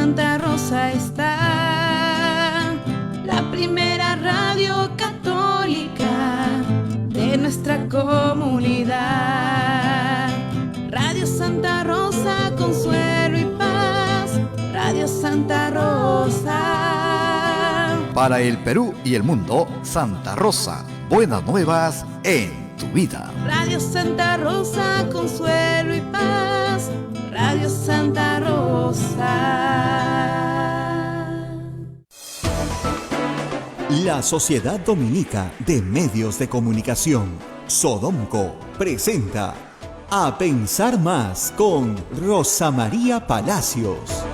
Santa Rosa está, la primera radio católica de nuestra comunidad. Radio Santa Rosa, consuelo y paz. Radio Santa Rosa. Para el Perú y el mundo, Santa Rosa, buenas nuevas en tu vida. Radio Santa Rosa, consuelo y paz. Radio Santa Rosa. La Sociedad Dominica de Medios de Comunicación, Sodomco, presenta A Pensar Más con Rosa María Palacios.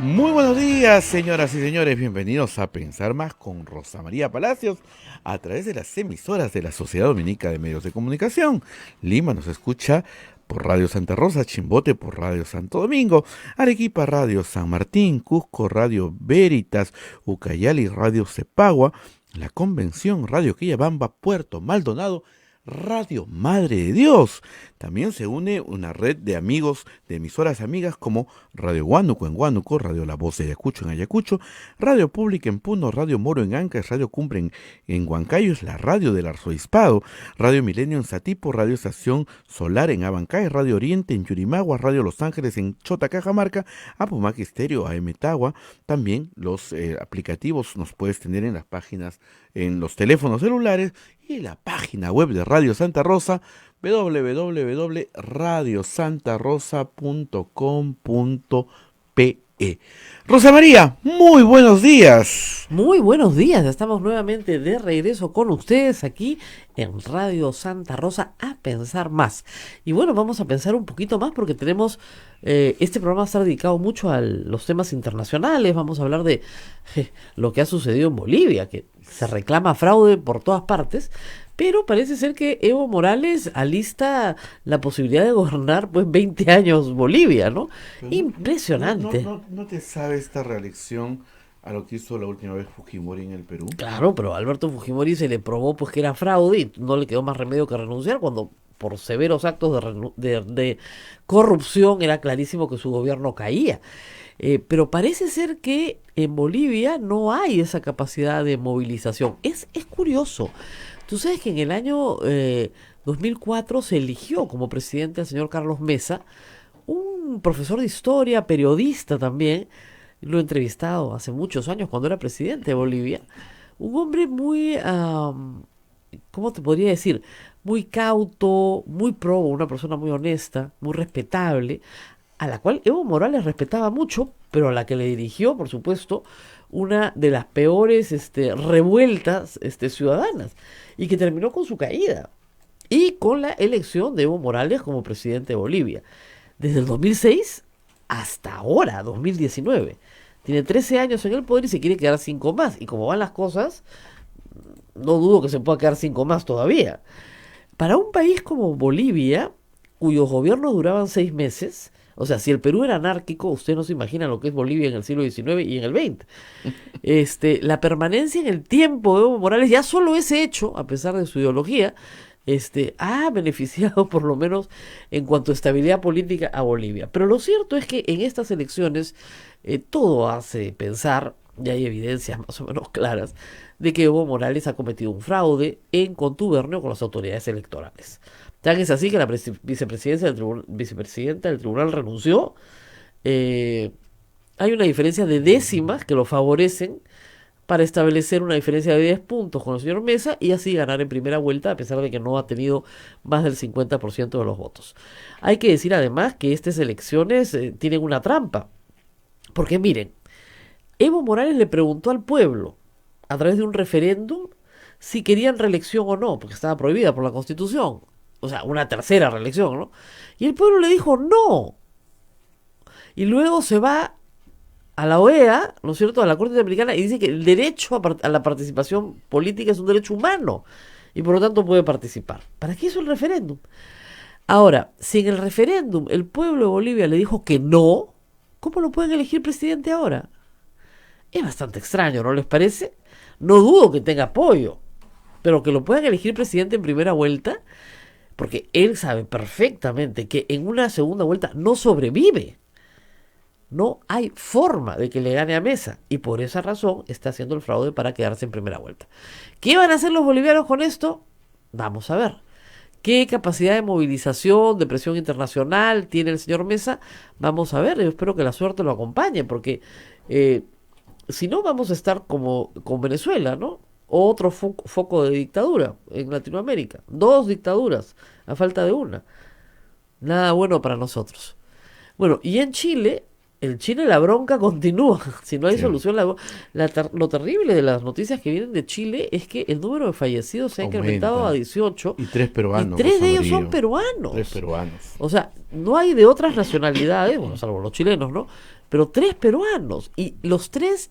Muy buenos días, señoras y señores. Bienvenidos a Pensar Más con Rosa María Palacios a través de las emisoras de la Sociedad Dominica de Medios de Comunicación. Lima nos escucha por Radio Santa Rosa, Chimbote por Radio Santo Domingo, Arequipa Radio San Martín, Cusco Radio Veritas, Ucayali Radio Cepagua, La Convención Radio Quillabamba, Puerto Maldonado, Radio Madre de Dios. También se une una red de amigos, de emisoras amigas como Radio Huánuco en Huánuco, Radio La Voz de Ayacucho en Ayacucho, Radio Pública en Puno, Radio Moro en Ancash, Radio Cumbre en Huancayo, es la radio del Arzobispado, Radio Milenio en Satipo, Radio Estación Solar en Abancay, Radio Oriente en Yurimagua, Radio Los Ángeles en Chota, Cajamarca, Apumac Estéreo, AM Tagua. También los aplicativos nos puedes tener en las páginas, en los teléfonos celulares y la página web de Radio Santa Rosa, www.radiosantarosa.com.pe. Rosa María, muy buenos días. Muy buenos días, estamos nuevamente de regreso con ustedes aquí en Radio Santa Rosa a Pensar Más. Y bueno, vamos a pensar un poquito más porque tenemos, este programa está dedicado mucho a los temas internacionales. Vamos a hablar de lo que ha sucedido en Bolivia, que se reclama fraude por todas partes. Pero parece ser que Evo Morales alista la posibilidad de gobernar pues 20 años Bolivia, ¿no? Impresionante. ¿No te sabe esta reelección a lo que hizo la última vez Fujimori en el Perú? Claro, pero a Alberto Fujimori se le probó pues que era fraude y no le quedó más remedio que renunciar cuando por severos actos de corrupción era clarísimo que su gobierno caía. Pero parece ser que en Bolivia no hay esa capacidad de movilización. Es curioso. Tú sabes que en el año 2004 se eligió como presidente al señor Carlos Mesa, un profesor de historia, periodista también. Lo he entrevistado hace muchos años cuando era presidente de Bolivia. Un hombre muy, ¿cómo te podría decir? Muy cauto, muy probo, una persona muy honesta, muy respetable, a la cual Evo Morales respetaba mucho, pero a la que le dirigió, por supuesto, una de las peores revueltas ciudadanas, y que terminó con su caída y con la elección de Evo Morales como presidente de Bolivia. Desde el 2006 hasta ahora, 2019. Tiene 13 años en el poder y se quiere quedar 5 más. Y como van las cosas, no dudo que se pueda quedar 5 más todavía. Para un país como Bolivia, cuyos gobiernos duraban 6 meses, o sea, si el Perú era anárquico, usted no se imagina lo que es Bolivia en el siglo XIX y en el XX. La permanencia en el tiempo de Evo Morales, ya solo ese hecho, a pesar de su ideología, ha beneficiado por lo menos en cuanto a estabilidad política a Bolivia. Pero lo cierto es que en estas elecciones todo hace pensar, y hay evidencias más o menos claras, de que Evo Morales ha cometido un fraude en contubernio con las autoridades electorales. Tan es así que la vicepresidenta del tribunal renunció. Hay una diferencia de décimas que lo favorecen para establecer una diferencia de 10 puntos con el señor Mesa y así ganar en primera vuelta, a pesar de que no ha tenido más del 50% de los votos. Hay que decir además que estas elecciones tienen una trampa, porque miren, Evo Morales le preguntó al pueblo a través de un referéndum si querían reelección o no, porque estaba prohibida por la Constitución, o sea, una tercera reelección, ¿no? Y el pueblo le dijo no, y luego se va a la OEA, ¿no es cierto?, a la Corte Interamericana, y dice que el derecho a la participación política es un derecho humano y por lo tanto puede participar. ¿Para qué hizo el referéndum? Ahora, si en el referéndum el pueblo de Bolivia le dijo que no, ¿cómo lo pueden elegir presidente ahora? Es bastante extraño, ¿no les parece? No dudo que tenga apoyo, pero que lo puedan elegir presidente en primera vuelta, porque él sabe perfectamente que en una segunda vuelta no sobrevive. No hay forma de que le gane a Mesa, y por esa razón está haciendo el fraude para quedarse en primera vuelta. ¿Qué van a hacer los bolivianos con esto? Vamos a ver. ¿Qué capacidad de movilización, de presión internacional tiene el señor Mesa? Vamos a ver. Yo espero que la suerte lo acompañe, porque si no vamos a estar como con Venezuela, ¿no? Otro foco de dictadura en Latinoamérica. 2 dictaduras a falta de una. Nada bueno para nosotros. Bueno, y en Chile la bronca continúa. Si no hay solución, lo terrible de las noticias que vienen de Chile es que el número de fallecidos se ha incrementado a 18. Y 3 peruanos. Y 3 de ellos Rosa María. son peruanos. 3 peruanos. O sea, no hay de otras nacionalidades, bueno, salvo los chilenos, ¿no? Pero 3 peruanos. Y los 3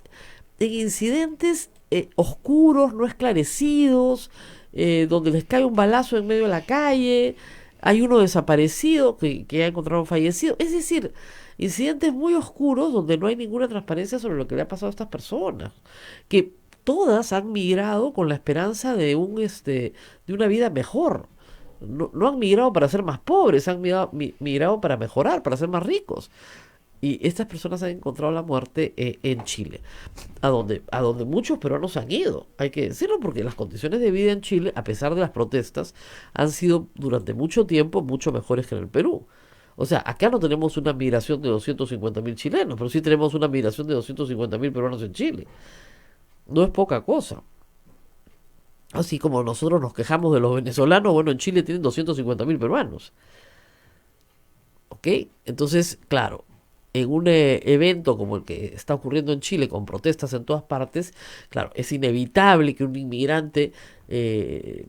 en incidentes oscuros, no esclarecidos, donde les cae un balazo en medio de la calle. Hay uno desaparecido que ha encontrado fallecido. Es decir, incidentes muy oscuros donde no hay ninguna transparencia sobre lo que le ha pasado a estas personas, que todas han migrado con la esperanza de de una vida mejor. No han migrado para ser más pobres, han migrado para mejorar, para ser más ricos. Y estas personas han encontrado la muerte en Chile, a donde muchos peruanos han ido, hay que decirlo, porque las condiciones de vida en Chile, a pesar de las protestas, han sido durante mucho tiempo mucho mejores que en el Perú. O sea, acá no tenemos una migración de 250.000 chilenos, pero sí tenemos una migración de 250.000 peruanos en Chile. No es poca cosa. Así como nosotros nos quejamos de los venezolanos, bueno, en Chile tienen 250.000 peruanos. ¿Ok? Entonces, claro, en un evento como el que está ocurriendo en Chile, con protestas en todas partes, claro, es inevitable que un inmigrante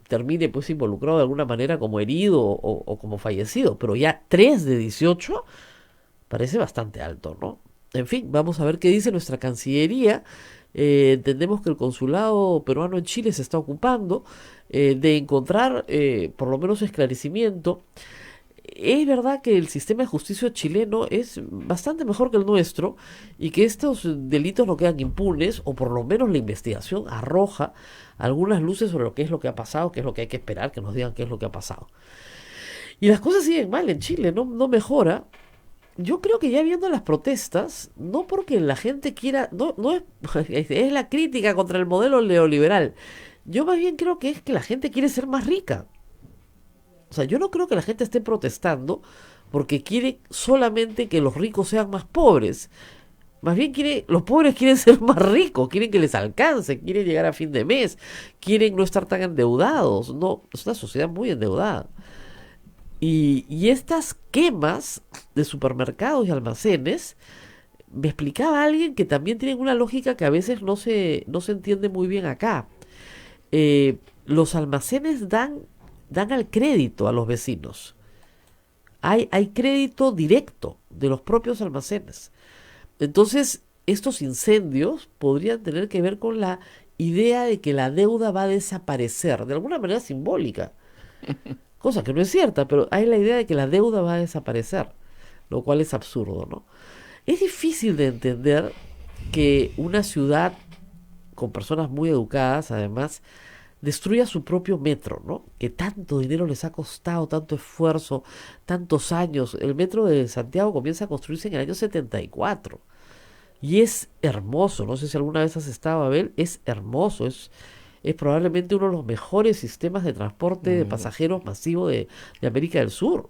termine pues involucrado de alguna manera como herido o como fallecido, pero ya 3 de 18 parece bastante alto, ¿no? En fin, vamos a ver qué dice nuestra Cancillería. Entendemos que el consulado peruano en Chile se está ocupando de encontrar por lo menos esclarecimiento. Es verdad que el sistema de justicia chileno es bastante mejor que el nuestro y que estos delitos no quedan impunes, o por lo menos la investigación arroja algunas luces sobre qué es lo que ha pasado, qué es lo que hay que esperar, que nos digan qué es lo que ha pasado. Y las cosas siguen mal en Chile, no mejora. Yo creo que ya viendo las protestas, no porque la gente quiera, no es la crítica contra el modelo neoliberal. Yo más bien creo que es que la gente quiere ser más rica. O sea, yo no creo que la gente esté protestando porque quiere solamente que los ricos sean más pobres. Más bien los pobres quieren ser más ricos, quieren que les alcance, quieren llegar a fin de mes, quieren no estar tan endeudados. No, es una sociedad muy endeudada. Y estas quemas de supermercados y almacenes, me explicaba alguien que también tienen una lógica que a veces no se entiende muy bien acá. Los almacenes dan al crédito a los vecinos. Hay crédito directo de los propios almacenes. Entonces, estos incendios podrían tener que ver con la idea de que la deuda va a desaparecer, de alguna manera simbólica. Cosa que no es cierta, pero hay la idea de que la deuda va a desaparecer, lo cual es absurdo, ¿no? Es difícil de entender que una ciudad con personas muy educadas, además, destruya su propio metro, ¿no? Que tanto dinero les ha costado, tanto esfuerzo, tantos años. El metro de Santiago comienza a construirse en el año 74. Y es hermoso, no sé si alguna vez has estado, Abel, es hermoso, es probablemente uno de los mejores sistemas de transporte de pasajeros masivo de América del Sur.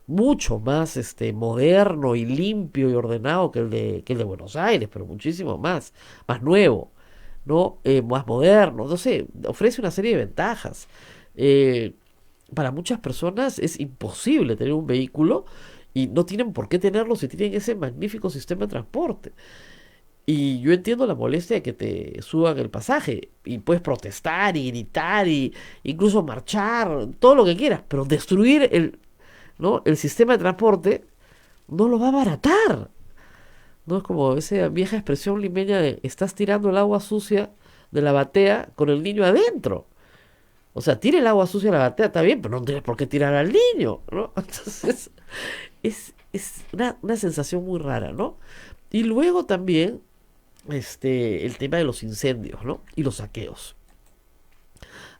Mucho más moderno y limpio y ordenado que el de Buenos Aires, pero muchísimo más nuevo, ¿no? Más moderno, no sé, ofrece una serie de ventajas. Para muchas personas es imposible tener un vehículo y no tienen por qué tenerlo si tienen ese magnífico sistema de transporte. Y yo entiendo la molestia de que te suban el pasaje y puedes protestar y gritar y incluso marchar, todo lo que quieras, pero destruir el sistema de transporte no lo va a abaratar. No es como esa vieja expresión limeña de estás tirando el agua sucia de la batea con el niño adentro. O sea, tire el agua sucia de la batea, está bien, pero no tienes por qué tirar al niño, ¿no? Entonces, es una sensación muy rara, ¿no? Y luego también el tema de los incendios, ¿no? Y los saqueos.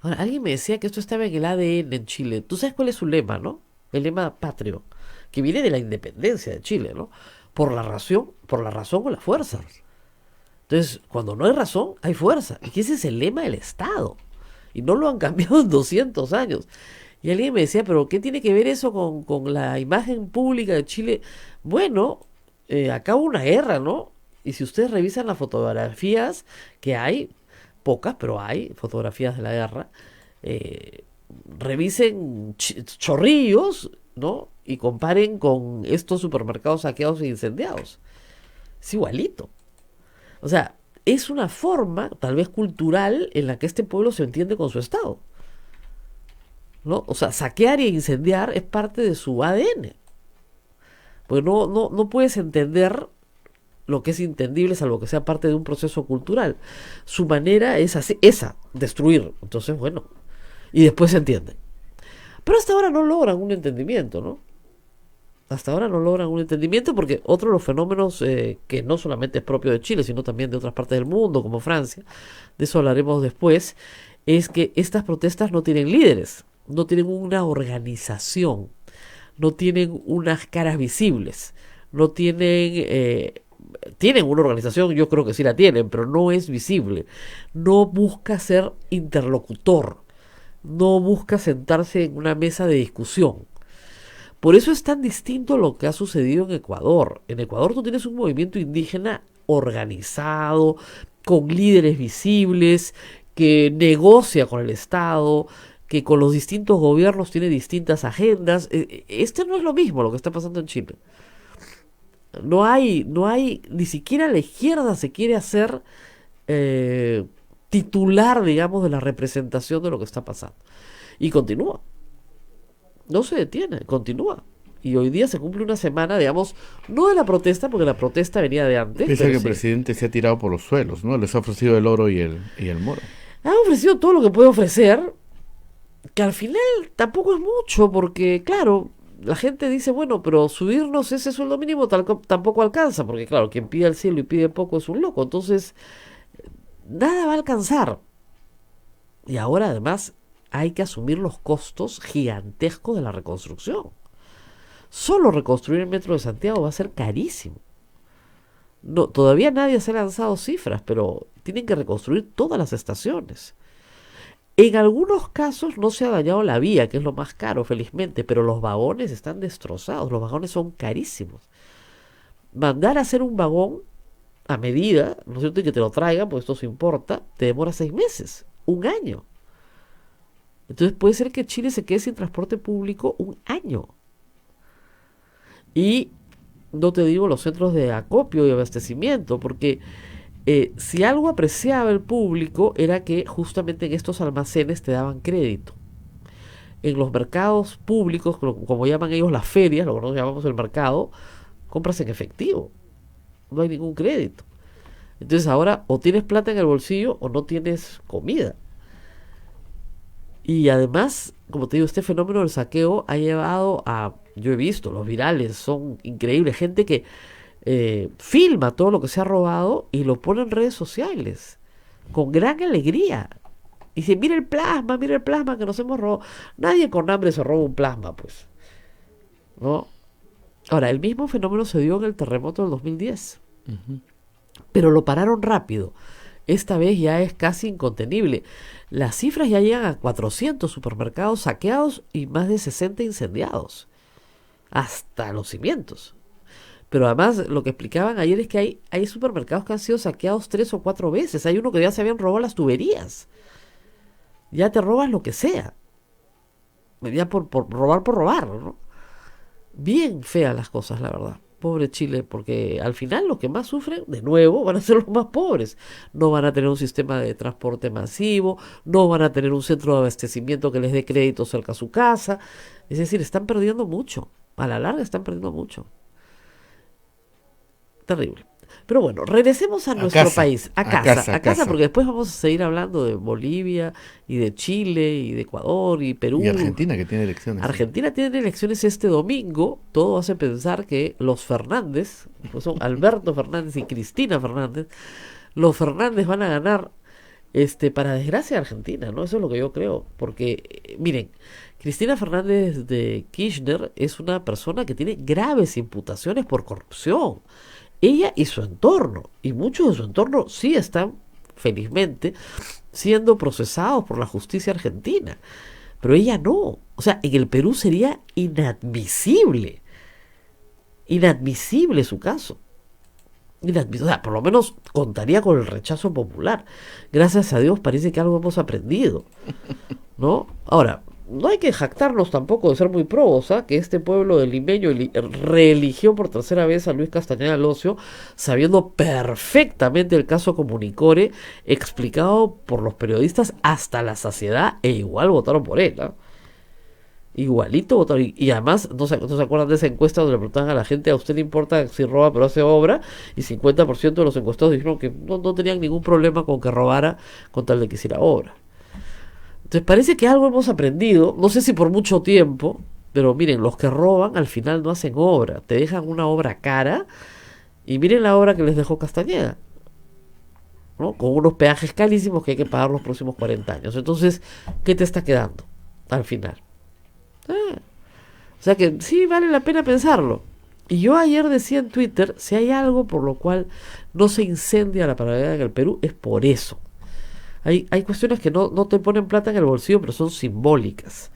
Ahora, alguien me decía que esto estaba en el ADN en Chile. ¿Tú sabes cuál es su lema, no? El lema patrio, que viene de la independencia de Chile, ¿no? Por la razón o la fuerza. Entonces, cuando no hay razón, hay fuerza. Y que ese es el lema del Estado. Y no lo han cambiado en 200 años. Y alguien me decía, pero ¿qué tiene que ver eso con la imagen pública de Chile? Bueno, acá hubo una guerra, ¿no? Y si ustedes revisan las fotografías que hay, pocas, pero hay fotografías de la guerra, eh, revisen chorrillos, ¿no? Y comparen con estos supermercados saqueados e incendiados. Es igualito. O sea, es una forma, tal vez cultural, en la que este pueblo se entiende con su Estado, ¿no? O sea, saquear e incendiar es parte de su ADN. Porque no puedes entender lo que es entendible, salvo que sea parte de un proceso cultural. Su manera es así, esa, destruir. Entonces, bueno, y después se entiende. Pero hasta ahora no logran un entendimiento, ¿no? Hasta ahora no logran un entendimiento porque otro de los fenómenos que no solamente es propio de Chile, sino también de otras partes del mundo, como Francia, de eso hablaremos después, es que estas protestas no tienen líderes, no tienen una organización, no tienen unas caras visibles, no tienen... tienen una organización, yo creo que sí la tienen, pero no es visible. No busca ser interlocutor, no busca sentarse en una mesa de discusión. Por eso es tan distinto lo que ha sucedido en Ecuador. En Ecuador tú tienes un movimiento indígena organizado, con líderes visibles, que negocia con el Estado, que con los distintos gobiernos tiene distintas agendas. Este no es lo mismo lo que está pasando en Chile. No hay, ni siquiera la izquierda se quiere hacer titular, digamos, de la representación de lo que está pasando. Y continúa. No se detiene, continúa. Y hoy día se cumple una semana, digamos, no de la protesta, porque la protesta venía de antes. Piensa pero que el sí. presidente se ha tirado por los suelos, ¿no? Les ha ofrecido el oro y el moro. Ha ofrecido todo lo que puede ofrecer, que al final tampoco es mucho, porque claro, la gente dice, bueno, pero subirnos ese sueldo mínimo tampoco alcanza, porque claro, quien pide al cielo y pide poco es un loco, entonces nada va a alcanzar. Y ahora además hay que asumir los costos gigantescos de la reconstrucción. Solo reconstruir el metro de Santiago va a ser carísimo. No, todavía nadie se ha lanzado cifras, pero tienen que reconstruir todas las estaciones. En algunos casos no se ha dañado la vía, que es lo más caro, felizmente, pero los vagones están destrozados, los vagones son carísimos. Mandar a hacer un vagón a medida, ¿no es cierto? Y que te lo traigan, porque esto se importa, te demora 6 meses, un año. Entonces puede ser que Chile se quede sin transporte público un año. Y no te digo los centros de acopio y abastecimiento, porque si algo apreciaba el público era que justamente en estos almacenes te daban crédito. En los mercados públicos, como llaman ellos las ferias, lo que nosotros llamamos el mercado, compras en efectivo. No hay ningún crédito. Entonces ahora o tienes plata en el bolsillo o no tienes comida. Y además, como te digo, este fenómeno del saqueo ha llevado a, yo he visto, los virales son increíbles, gente que filma todo lo que se ha robado y lo pone en redes sociales, con gran alegría. Y dice, mira el plasma que nos hemos robado. Nadie con hambre se roba un plasma, pues, ¿no? Ahora, el mismo fenómeno se dio en el terremoto del 2010. Pero lo pararon rápido. Esta vez ya es casi incontenible. Las cifras ya llegan a 400 supermercados saqueados y más de 60 incendiados. Hasta los cimientos. Pero además, lo que explicaban ayer es que hay supermercados que han sido saqueados 3 o 4 veces. Hay uno que ya se habían robado las tuberías. Ya te robas lo que sea. Ya por robar, ¿no? Bien feas las cosas, la verdad. Pobre Chile, porque al final los que más sufren, de nuevo, van a ser los más pobres. No van a tener un sistema de transporte masivo, no van a tener un centro de abastecimiento que les dé crédito cerca a su casa. Es decir, están perdiendo mucho. A la larga están perdiendo mucho. Terrible. Pero bueno, regresemos a nuestro casa, país, a a casa, casa. porque después vamos a seguir hablando de Bolivia y de Chile y de Ecuador y Perú. Y Argentina, que tiene elecciones. Argentina tiene elecciones este domingo. Todo hace pensar que los Fernández, pues son Alberto Fernández y Cristina Fernández, los Fernández van a ganar, para desgracia de Argentina, ¿no? Eso es lo que yo creo. Porque, miren, Cristina Fernández de Kirchner es una persona que tiene graves imputaciones por corrupción. Ella y su entorno, y muchos de su entorno sí están, felizmente, siendo procesados por la justicia argentina. Pero ella no. O sea, en el Perú sería inadmisible su caso. O sea, por lo menos contaría con el rechazo popular. Gracias a Dios parece que algo hemos aprendido, ¿no? Ahora, no hay que jactarnos tampoco de ser muy probos, que este pueblo de limeño reeligió por tercera vez a Luis Castañeda Locio, sabiendo perfectamente el caso Comunicore, explicado por los periodistas hasta la saciedad, e igual votaron por él, Igualito votaron. Y además, no se acuerdan de esa encuesta donde le preguntaban a la gente: ¿a usted le importa si roba pero hace obra? Y 50% de los encuestados dijeron que no tenían ningún problema con que robara con tal de que hiciera obra. Entonces parece que algo hemos aprendido, no sé si por mucho tiempo, pero miren, los que roban al final no hacen obra, te dejan una obra cara, y miren la obra que les dejó Castañeda, ¿no? Con unos peajes carísimos que hay que pagar los próximos 40 años. Entonces, ¿qué te está quedando al final? O sea que sí vale la pena pensarlo. Y yo ayer decía en Twitter, si hay algo por lo cual no se incendia la paralela en el Perú, es por eso. Hay cuestiones que no te ponen plata en el bolsillo, pero son simbólicas.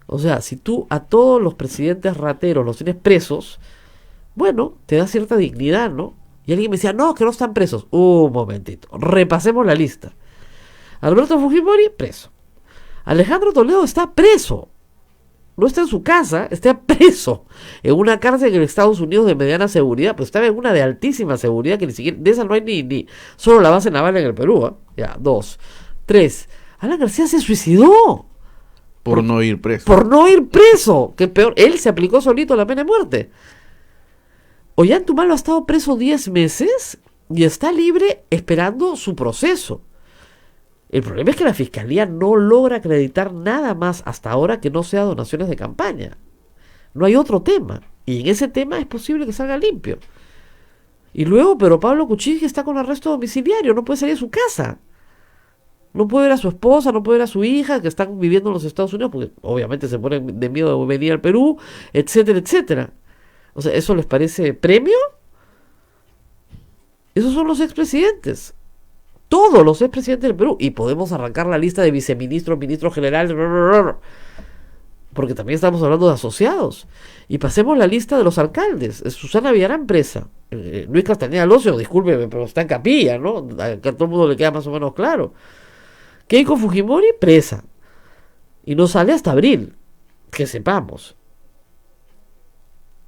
O sea, si tú a todos los presidentes rateros los tienes presos, bueno, te da cierta dignidad, ¿no? Y alguien me decía, no, que no están presos. Un momentito, repasemos la lista. Alberto Fujimori, preso. Alejandro Toledo está preso. No está en su casa, está preso en una cárcel en Estados Unidos de mediana seguridad, pues estaba en una de altísima seguridad que ni siquiera, de esa no hay ni solo la base naval en el Perú, Ya, 2, 3. Alan García se suicidó. Por no ir preso. Por no ir preso, que peor, él se aplicó solito la pena de muerte. Ollantaytamala ha estado preso 10 meses y está libre esperando su proceso. El problema es que la Fiscalía no logra acreditar nada más hasta ahora que no sea donaciones de campaña. No hay otro tema. Y en ese tema es posible que salga limpio. Y luego, pero Pablo Kuczynski está con arresto domiciliario, no puede salir de su casa. No puede ver a su esposa, no puede ver a su hija, que están viviendo en los Estados Unidos, porque obviamente se ponen de miedo de venir al Perú, etcétera, etcétera. O sea, ¿eso les parece premio? Esos son los expresidentes. Todos los expresidentes del Perú. Y podemos arrancar la lista de viceministros, ministros generales, porque también estamos hablando de asociados. Y pasemos la lista de los alcaldes. Susana Villarán, presa. Luis Castañeda Locio, discúlpeme, pero está en capilla, ¿no? Que a todo el mundo le queda más o menos claro. Keiko Fujimori, presa. Y no sale hasta abril, que sepamos.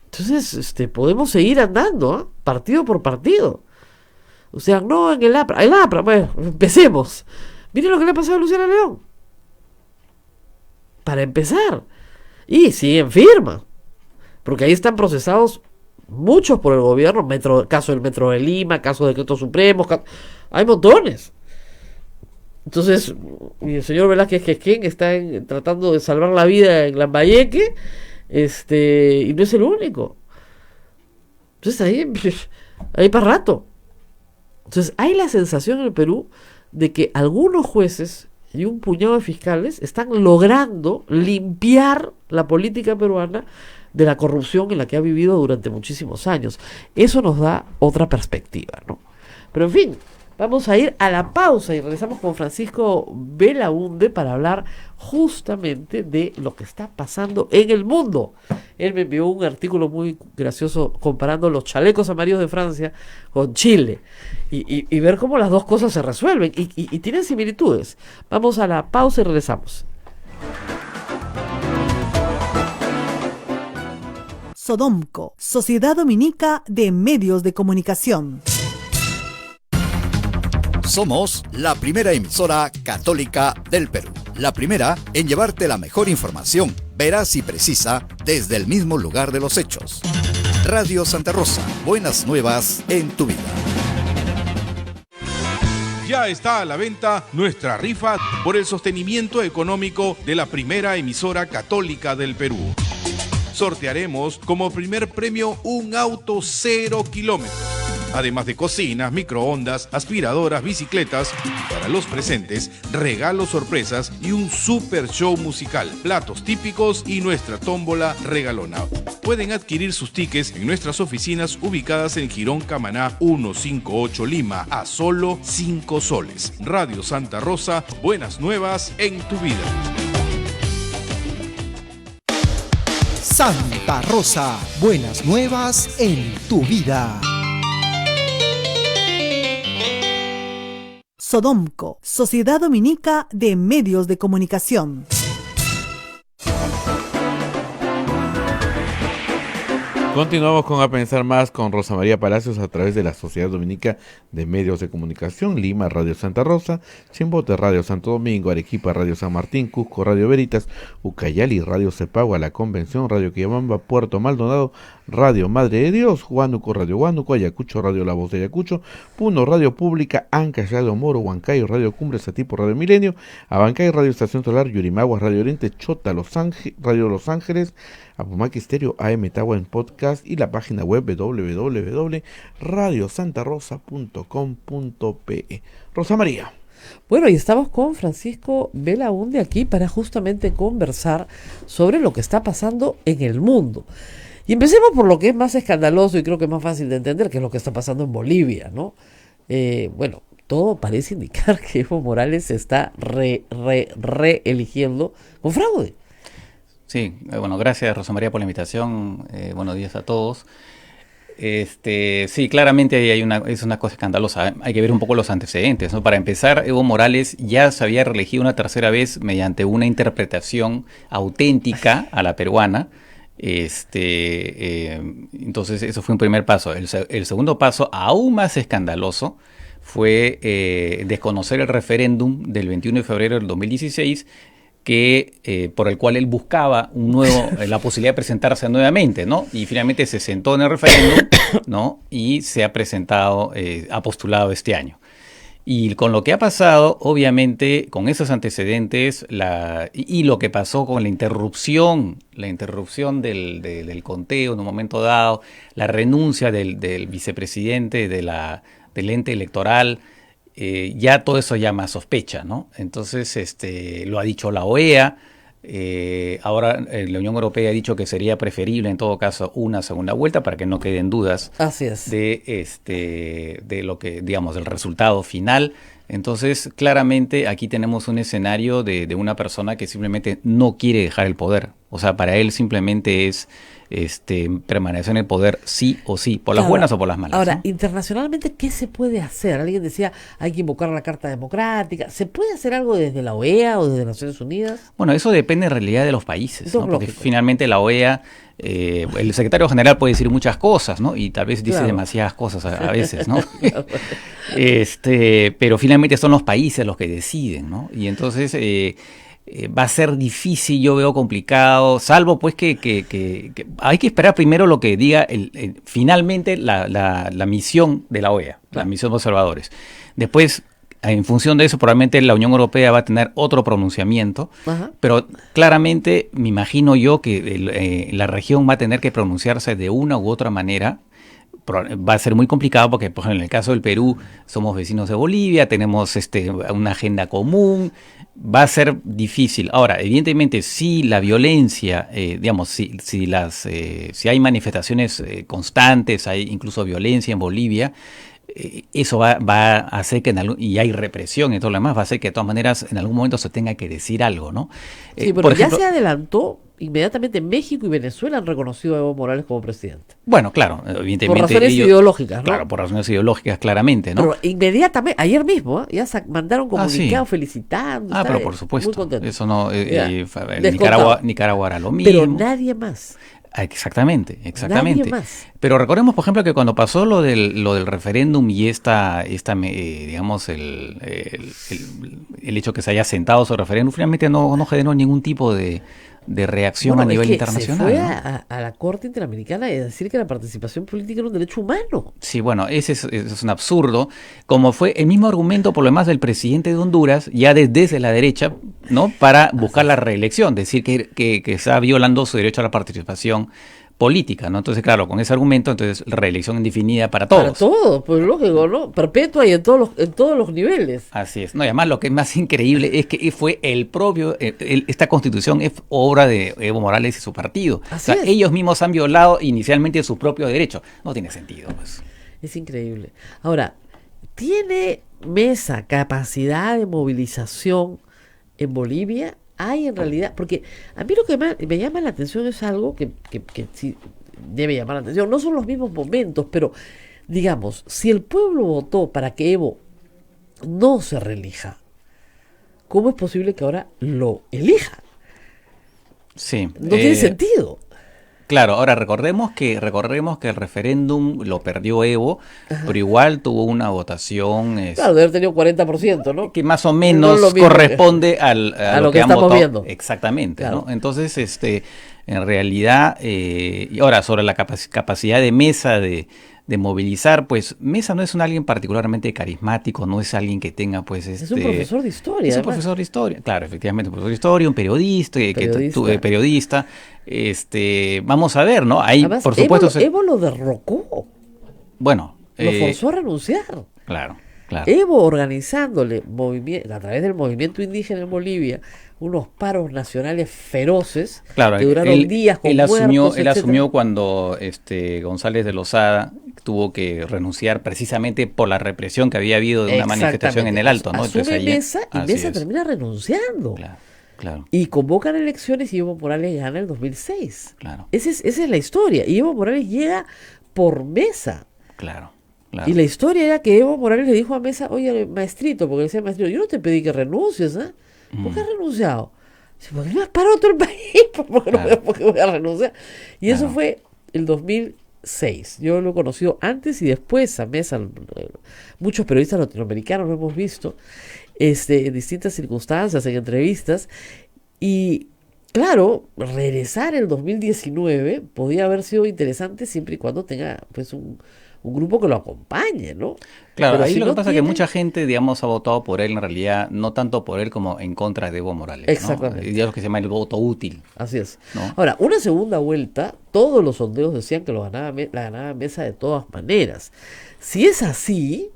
Entonces, podemos seguir andando, partido por partido. O sea, no en el APRA, bueno, empecemos. Miren lo que le ha pasado a Luciana León. Para empezar. Y siguen firma. Porque ahí están procesados muchos por el gobierno. Caso del Metro de Lima, caso de decretos supremos. Hay montones. Entonces, y el señor Velázquez Quesquén está tratando de salvar la vida en Lambayeque. Y no es el único. Entonces ahí para rato. Entonces hay la sensación en el Perú de que algunos jueces y un puñado de fiscales están logrando limpiar la política peruana de la corrupción en la que ha vivido durante muchísimos años. Eso nos da otra perspectiva, ¿no? Pero en fin, vamos a ir a la pausa y regresamos con Francisco Belaunde para hablar justamente de lo que está pasando en el mundo. Él me envió un artículo muy gracioso comparando los chalecos amarillos de Francia con Chile y ver cómo las dos cosas se resuelven y tienen similitudes. Vamos a la pausa y regresamos. Sodomco, Sociedad Dominica de Medios de Comunicación. Somos la primera emisora católica del Perú. La primera en llevarte la mejor información, veraz y precisa, desde el mismo lugar de los hechos. Radio Santa Rosa, buenas nuevas en tu vida. Ya está a la venta nuestra rifa por el sostenimiento económico de la primera emisora católica del Perú. Sortearemos como primer premio un auto 0 kilómetros, además de cocinas, microondas, aspiradoras, bicicletas. Para los presentes, regalos sorpresas y un super show musical, platos típicos y nuestra tómbola regalona. Pueden adquirir sus tickets en nuestras oficinas ubicadas en Girón Camaná 158 Lima a solo 5 soles. Radio Santa Rosa, buenas nuevas en tu vida. Santa Rosa, buenas nuevas en tu vida. Sodomco, Sociedad Dominica de Medios de Comunicación. Continuamos con A Pensar Más con Rosa María Palacios a través de la Sociedad Dominica de Medios de Comunicación, Lima, Radio Santa Rosa, Chimbote, Radio Santo Domingo, Arequipa, Radio San Martín, Cusco, Radio Veritas, Ucayali, Radio Cepagua, La Convención, Radio Quillabamba, Puerto Maldonado, Radio Madre de Dios, Huánuco, Radio Huánuco, Ayacucho, Radio La Voz de Ayacucho, Puno, Radio Pública, Ancash, Radio Moro, Huancayo, Radio Cumbre, Satipo, Radio Milenio, Abancay, Radio Estación Solar, Yurimaguas, Radio Oriente, Chota, Radio Los Ángeles, Apumaqui Estéreo, AM Tagua en podcast y la página web www.radiosantarosa.com.pe. Rosa María. Bueno, y estamos con Francisco Belaúnde aquí para justamente conversar sobre lo que está pasando en el mundo. Y empecemos por lo que es más escandaloso y creo que es más fácil de entender, que es lo que está pasando en Bolivia, ¿no? Bueno, todo parece indicar que Evo Morales se está reeligiendo con fraude. Sí, bueno, gracias Rosa María por la invitación, buenos días a todos. Sí, claramente es una cosa escandalosa, hay que ver un poco los antecedentes, ¿no? Para empezar, Evo Morales ya se había reelegido una tercera vez mediante una interpretación auténtica a la peruana. Entonces eso fue un primer paso. El segundo paso, aún más escandaloso, fue desconocer el referéndum del 21 de febrero del 2016 por el cual él buscaba la posibilidad de presentarse nuevamente, ¿no? Y finalmente se sentó en el referéndum, ¿no? Y se ha presentado, ha postulado este año. Y con lo que ha pasado, obviamente, con esos antecedentes, y lo que pasó con la interrupción del conteo en un momento dado, la renuncia del vicepresidente del ente electoral, ya todo eso llama a sospecha, ¿no? Entonces, lo ha dicho la OEA, ahora la Unión Europea ha dicho que sería preferible en todo caso una segunda vuelta para que no queden dudas. Así es. de lo que, digamos, del resultado final. Entonces, claramente aquí tenemos un escenario de una persona que simplemente no quiere dejar el poder. O sea, para él simplemente es permanecer en el poder sí o sí, por las buenas o por las malas. Ahora, ¿no? Internacionalmente, ¿qué se puede hacer? Alguien decía, hay que invocar la Carta Democrática. ¿Se puede hacer algo desde la OEA o desde Naciones Unidas? Bueno, eso depende en realidad de los países, Eso ¿no? es Porque lógico. finalmente la OEA, el secretario general puede decir muchas cosas, ¿no? Y tal vez dice demasiadas cosas a veces, ¿no? Pero finalmente son los países los que deciden, ¿no? Y entonces va a ser difícil, yo veo complicado, salvo pues que hay que esperar primero lo que diga finalmente la misión de la OEA, la misión de observadores. Después, en función de eso, probablemente la Unión Europea va a tener otro pronunciamiento, pero claramente me imagino yo que la región va a tener que pronunciarse de una u otra manera. Va a ser muy complicado porque, por ejemplo, en el caso del Perú, somos vecinos de Bolivia, tenemos una agenda común, va a ser difícil. Ahora, evidentemente, si la violencia, digamos, si hay manifestaciones constantes, hay incluso violencia en Bolivia, eso va a hacer que y hay represión y todo lo demás, va a hacer que de todas maneras en algún momento se tenga que decir algo, ¿no? Sí, pero ya se adelantó. Inmediatamente México y Venezuela han reconocido a Evo Morales como presidente. Bueno, claro, evidentemente. Por razones ideológicas, ¿no? Claro, por razones ideológicas, claramente, ¿no? Pero inmediatamente, ayer mismo, ya mandaron comunicado felicitando. Pero por supuesto. Muy contento. Eso no. Nicaragua era lo mismo. Pero nadie más. Exactamente. Nadie más. Pero recordemos, por ejemplo, que cuando pasó lo del referéndum y digamos, el hecho que se haya sentado sobre el referéndum, finalmente no generó ningún tipo de reacción a nivel internacional. Se fue ¿no? a la Corte Interamericana a decir que la participación política era un derecho humano. Sí, bueno, ese es un absurdo, como fue el mismo argumento por lo demás del presidente de Honduras, ya desde la derecha, ¿no? Para buscar la reelección, decir que está violando su derecho a la participación política, ¿no? Entonces, claro, con ese argumento, entonces reelección indefinida para todos. Para todos, pues lógico, ¿no? Perpetua y en todos los niveles. Así es. No, y además lo que es más increíble es que fue el propio, esta constitución es obra de Evo Morales y su partido. Así es. Ellos mismos han violado inicialmente sus propios derechos. No tiene sentido, pues. Es increíble. Ahora, ¿tiene Mesa capacidad de movilización en Bolivia? Hay en realidad, porque a mí lo que me llama la atención es algo que sí debe llamar la atención. No son los mismos momentos, pero digamos, si el pueblo votó para que Evo no se reelija, ¿cómo es posible que ahora lo elija? Sí. No tiene sentido. Claro, ahora recordemos que el referéndum lo perdió Evo, pero igual tuvo una votación Claro, debe haber tenido 40%, ¿no? que más o menos corresponde a lo que han estamos votado. viendo. Exactamente, Claro. ¿no? Entonces, en realidad, y ahora sobre la capacidad de Mesa de movilizar, pues Mesa no es alguien particularmente carismático, no es alguien que tenga, pues, Es un profesor de historia. es un además. profesor de historia, claro, efectivamente, un profesor de historia, un periodista, periodista. Vamos a ver, ¿no? Ahí, Además, por supuesto, Evo lo derrocó, bueno, lo forzó a renunciar. claro. Evo organizándole a través del movimiento indígena en Bolivia unos paros nacionales feroces Claro, que duraron días con él muertos, asumió cuando González de Lozada tuvo que renunciar precisamente por la represión que había habido de una manifestación en el Alto, ¿no? Asume Entonces, Mesa y así Mesa es. termina renunciando. Claro. Y convocan elecciones y Evo Morales gana en el 2006. Claro. Esa es la historia. Y Evo Morales llega por Mesa. Claro. Y la historia era que Evo Morales le dijo a Mesa, oye, maestrito, porque le decía maestrito, yo no te pedí que renuncies, ¿eh? ¿Por qué has renunciado? Dice, porque me has parado todo el país, porque voy a renunciar. Y eso fue el 2006. Yo lo he conocido antes y después a Mesa. Muchos periodistas latinoamericanos lo hemos visto en distintas circunstancias, en entrevistas. Y claro, regresar el 2019 podía haber sido interesante siempre y cuando tenga pues un grupo que lo acompañe, ¿no? Claro, Pero ahí si lo no que pasa es tiene- que mucha gente, digamos, ha votado por él en realidad, no tanto por él como en contra de Evo Morales. Exactamente. ¿no? Y es lo que se llama el voto útil. Así es. ¿no? Ahora, una segunda vuelta, todos los sondeos decían que la ganaba Mesa de todas maneras. Si es así,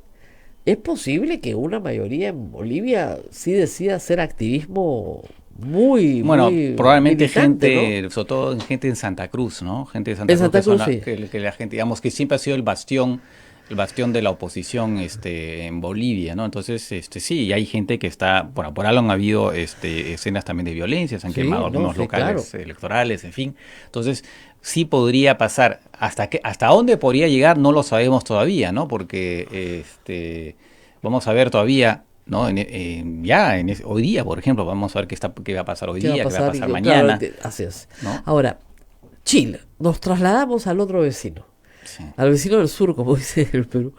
es posible que una mayoría en Bolivia sí decida hacer activismo muy probablemente militante, gente, ¿no? sobre todo gente en Santa Cruz, ¿no? Gente de Santa En Cruz, Santa que son Cruz, sí. que la gente, digamos, que siempre ha sido el bastión de la oposición en Bolivia, ¿no? Entonces, sí, y hay gente que está, bueno, por algo han habido escenas también de violencia, se han Sí, quemado no, algunos sí, locales claro. electorales, en fin. Entonces, sí podría pasar. Hasta dónde podría llegar no lo sabemos todavía, ¿no? Porque vamos a ver todavía, ¿no? Hoy día, por ejemplo, vamos a ver qué va a pasar hoy día, qué va a pasar mañana. Claro, así es. ¿no? Ahora, Chile, nos trasladamos al otro vecino, al vecino del sur, como dice el Perú.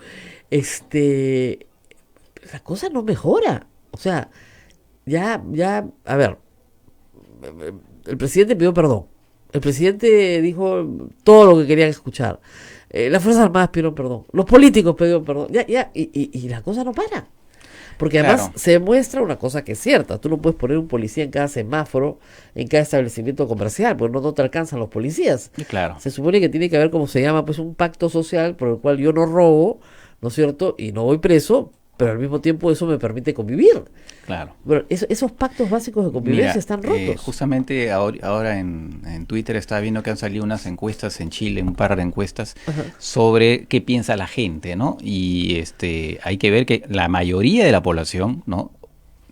La cosa no mejora. O sea, ya, a ver, el presidente pidió perdón. El presidente dijo todo lo que querían escuchar. Las Fuerzas Armadas pidieron perdón. Los políticos pidieron perdón. Y la cosa no para. Porque además Claro. se demuestra una cosa que es cierta. Tú no puedes poner un policía en cada semáforo, en cada establecimiento comercial, porque no te alcanzan los policías. Claro. Se supone que tiene que haber, como se llama, pues un pacto social por el cual yo no robo, ¿no es cierto? Y no voy preso, pero al mismo tiempo eso me permite convivir. Claro. Bueno, esos pactos básicos de convivencia Mira, están rotos. Justamente ahora en Twitter estaba viendo que han salido unas encuestas en Chile, un par de encuestas sobre qué piensa la gente, ¿no? Y hay que ver que la mayoría de la población, ¿no?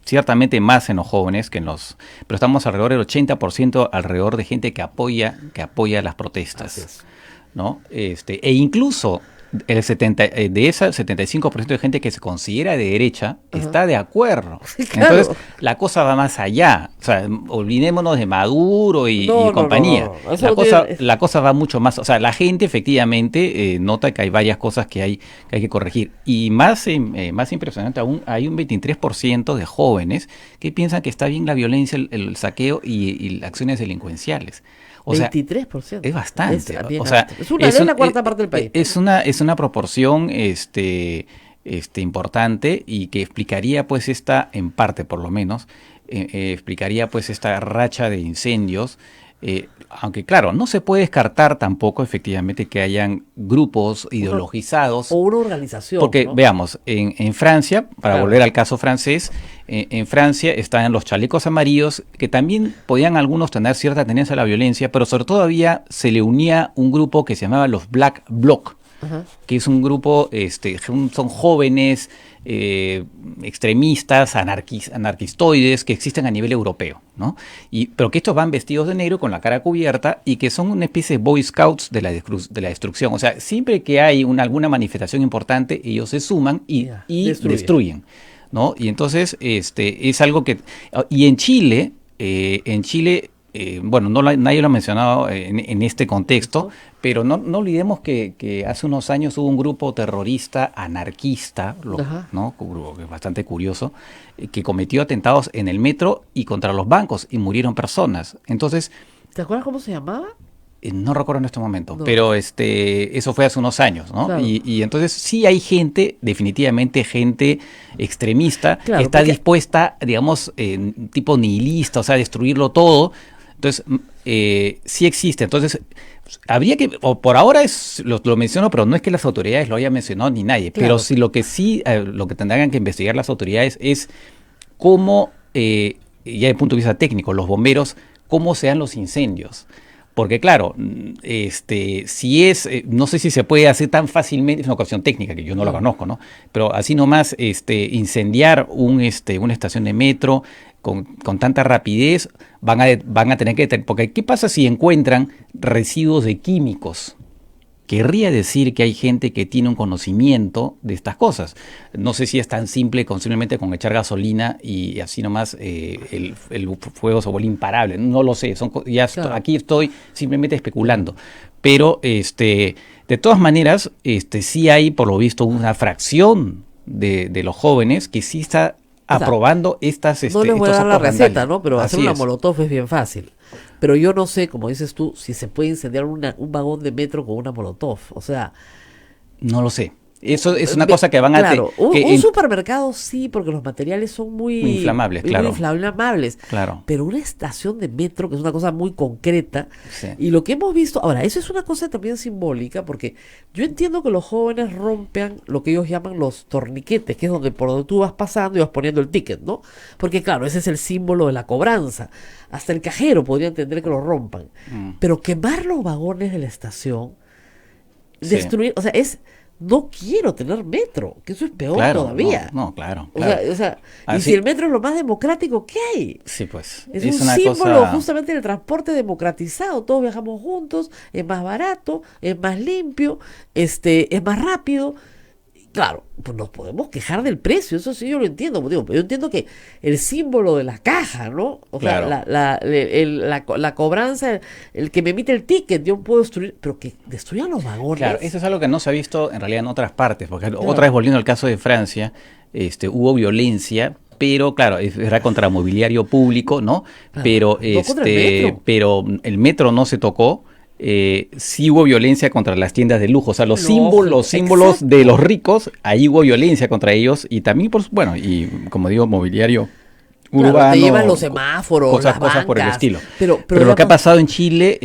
Ciertamente más en los jóvenes que en los... Pero estamos alrededor del 80% alrededor de gente que apoya las protestas, ¿no? E incluso de esa 75% de gente que se considera de derecha está de acuerdo. Claro. Entonces, la cosa va más allá. O sea, olvidémonos de Maduro y compañía. No. Eso tiene... La cosa va mucho más. O sea, la gente efectivamente nota que hay varias cosas que hay que corregir. Y más impresionante aún, hay un 23% de jóvenes que piensan que está bien la violencia, el saqueo y acciones delincuenciales. O 23%. sea, es bastante. Es una cuarta parte del país. Es una proporción importante y que explicaría pues en parte por lo menos, explicaría pues esta racha de incendios. Aunque claro, no se puede descartar tampoco efectivamente que hayan grupos ideologizados. O una organización. Porque ¿no? veamos, en Francia, para volver al caso francés, en Francia están los chalecos amarillos, que también podían algunos tener cierta tendencia a la violencia, pero sobre todo se le unía un grupo que se llamaba los Black Bloc, que es un grupo, son jóvenes extremistas, anarquistoides que existen a nivel europeo, ¿no? Pero que estos van vestidos de negro con la cara cubierta y que son una especie de Boy Scouts de la destrucción. O sea, siempre que hay alguna manifestación importante, ellos se suman y destruyen, ¿no? Y entonces es algo que... Y en Chile, bueno, nadie lo ha mencionado en este contexto, pero no olvidemos que hace unos años hubo un grupo terrorista anarquista, ¿no? Un grupo que es bastante curioso, que cometió atentados en el metro y contra los bancos y murieron personas. Entonces, ¿te acuerdas cómo se llamaba? No recuerdo en este momento, pero eso fue hace unos años, ¿no? Claro. Y entonces sí hay definitivamente gente extremista, claro, que está dispuesta, digamos, tipo nihilista, o sea, destruirlo todo. Entonces, sí existe. Entonces, habría que, o por ahora lo menciono, pero no es que las autoridades lo hayan mencionado ni nadie, claro. pero lo que tendrán que investigar las autoridades es cómo, ya desde el punto de vista técnico, los bomberos, cómo se dan los incendios. Porque claro, no sé si se puede hacer tan fácilmente, es una cuestión técnica que yo no la conozco, ¿no? Pero así nomás, incendiar una estación de metro con tanta rapidez, van a tener que, porque ¿qué pasa si encuentran residuos de químicos? Querría decir que hay gente que tiene un conocimiento de estas cosas. No sé si es tan simple simplemente con echar gasolina y así nomás el fuego se vuelve imparable. No lo sé. Claro. Aquí estoy simplemente especulando. Pero de todas maneras, sí hay por lo visto una fracción de los jóvenes que sí está aprobando estas no les voy a dar la receta, ¿no? Pero así hacer una molotov es bien fácil. Pero yo no sé, como dices tú, si se puede incendiar un vagón de metro con una molotov. O sea... No lo sé. Eso es una cosa que van claro, un supermercado sí, porque los materiales son muy inflamables, claro. Muy inflamables. Claro. Pero una estación de metro, que es una cosa muy concreta, sí. Y lo que hemos visto, ahora, eso es una cosa también simbólica, porque yo entiendo que los jóvenes rompen lo que ellos llaman los torniquetes, que es por donde tú vas pasando y vas poniendo el ticket, ¿no? Porque claro, ese es el símbolo de la cobranza. Hasta el cajero podría entender que lo rompan. Pero quemar los vagones de la estación, destruir, o sea, no quiero tener metro, que eso es peor todavía. No, claro. O sea, y si el metro es lo más democrático que hay. Sí, pues. Es un una símbolo cosa... justamente del transporte democratizado. Todos viajamos juntos, es más barato, es más limpio, es más rápido. Claro, pues nos podemos quejar del precio, eso sí yo lo entiendo, digo, pero yo entiendo que el símbolo de la caja, ¿no? O claro. sea, la cobranza, el que me emite el ticket, yo puedo destruir, pero que destruyan los vagones. Claro, eso es algo que no se ha visto en realidad en otras partes, porque otra vez volviendo al caso de Francia, hubo violencia, pero claro, era contra mobiliario público, ¿no? Claro, pero pero el metro no se tocó. Sí hubo violencia contra las tiendas de lujo, o sea, los símbolos exacto. de los ricos, ahí hubo violencia contra ellos y también, bueno, y como digo, mobiliario urbano. Claro, te llevan los semáforos, cosas por el estilo. Pero lo que ha pasado en Chile,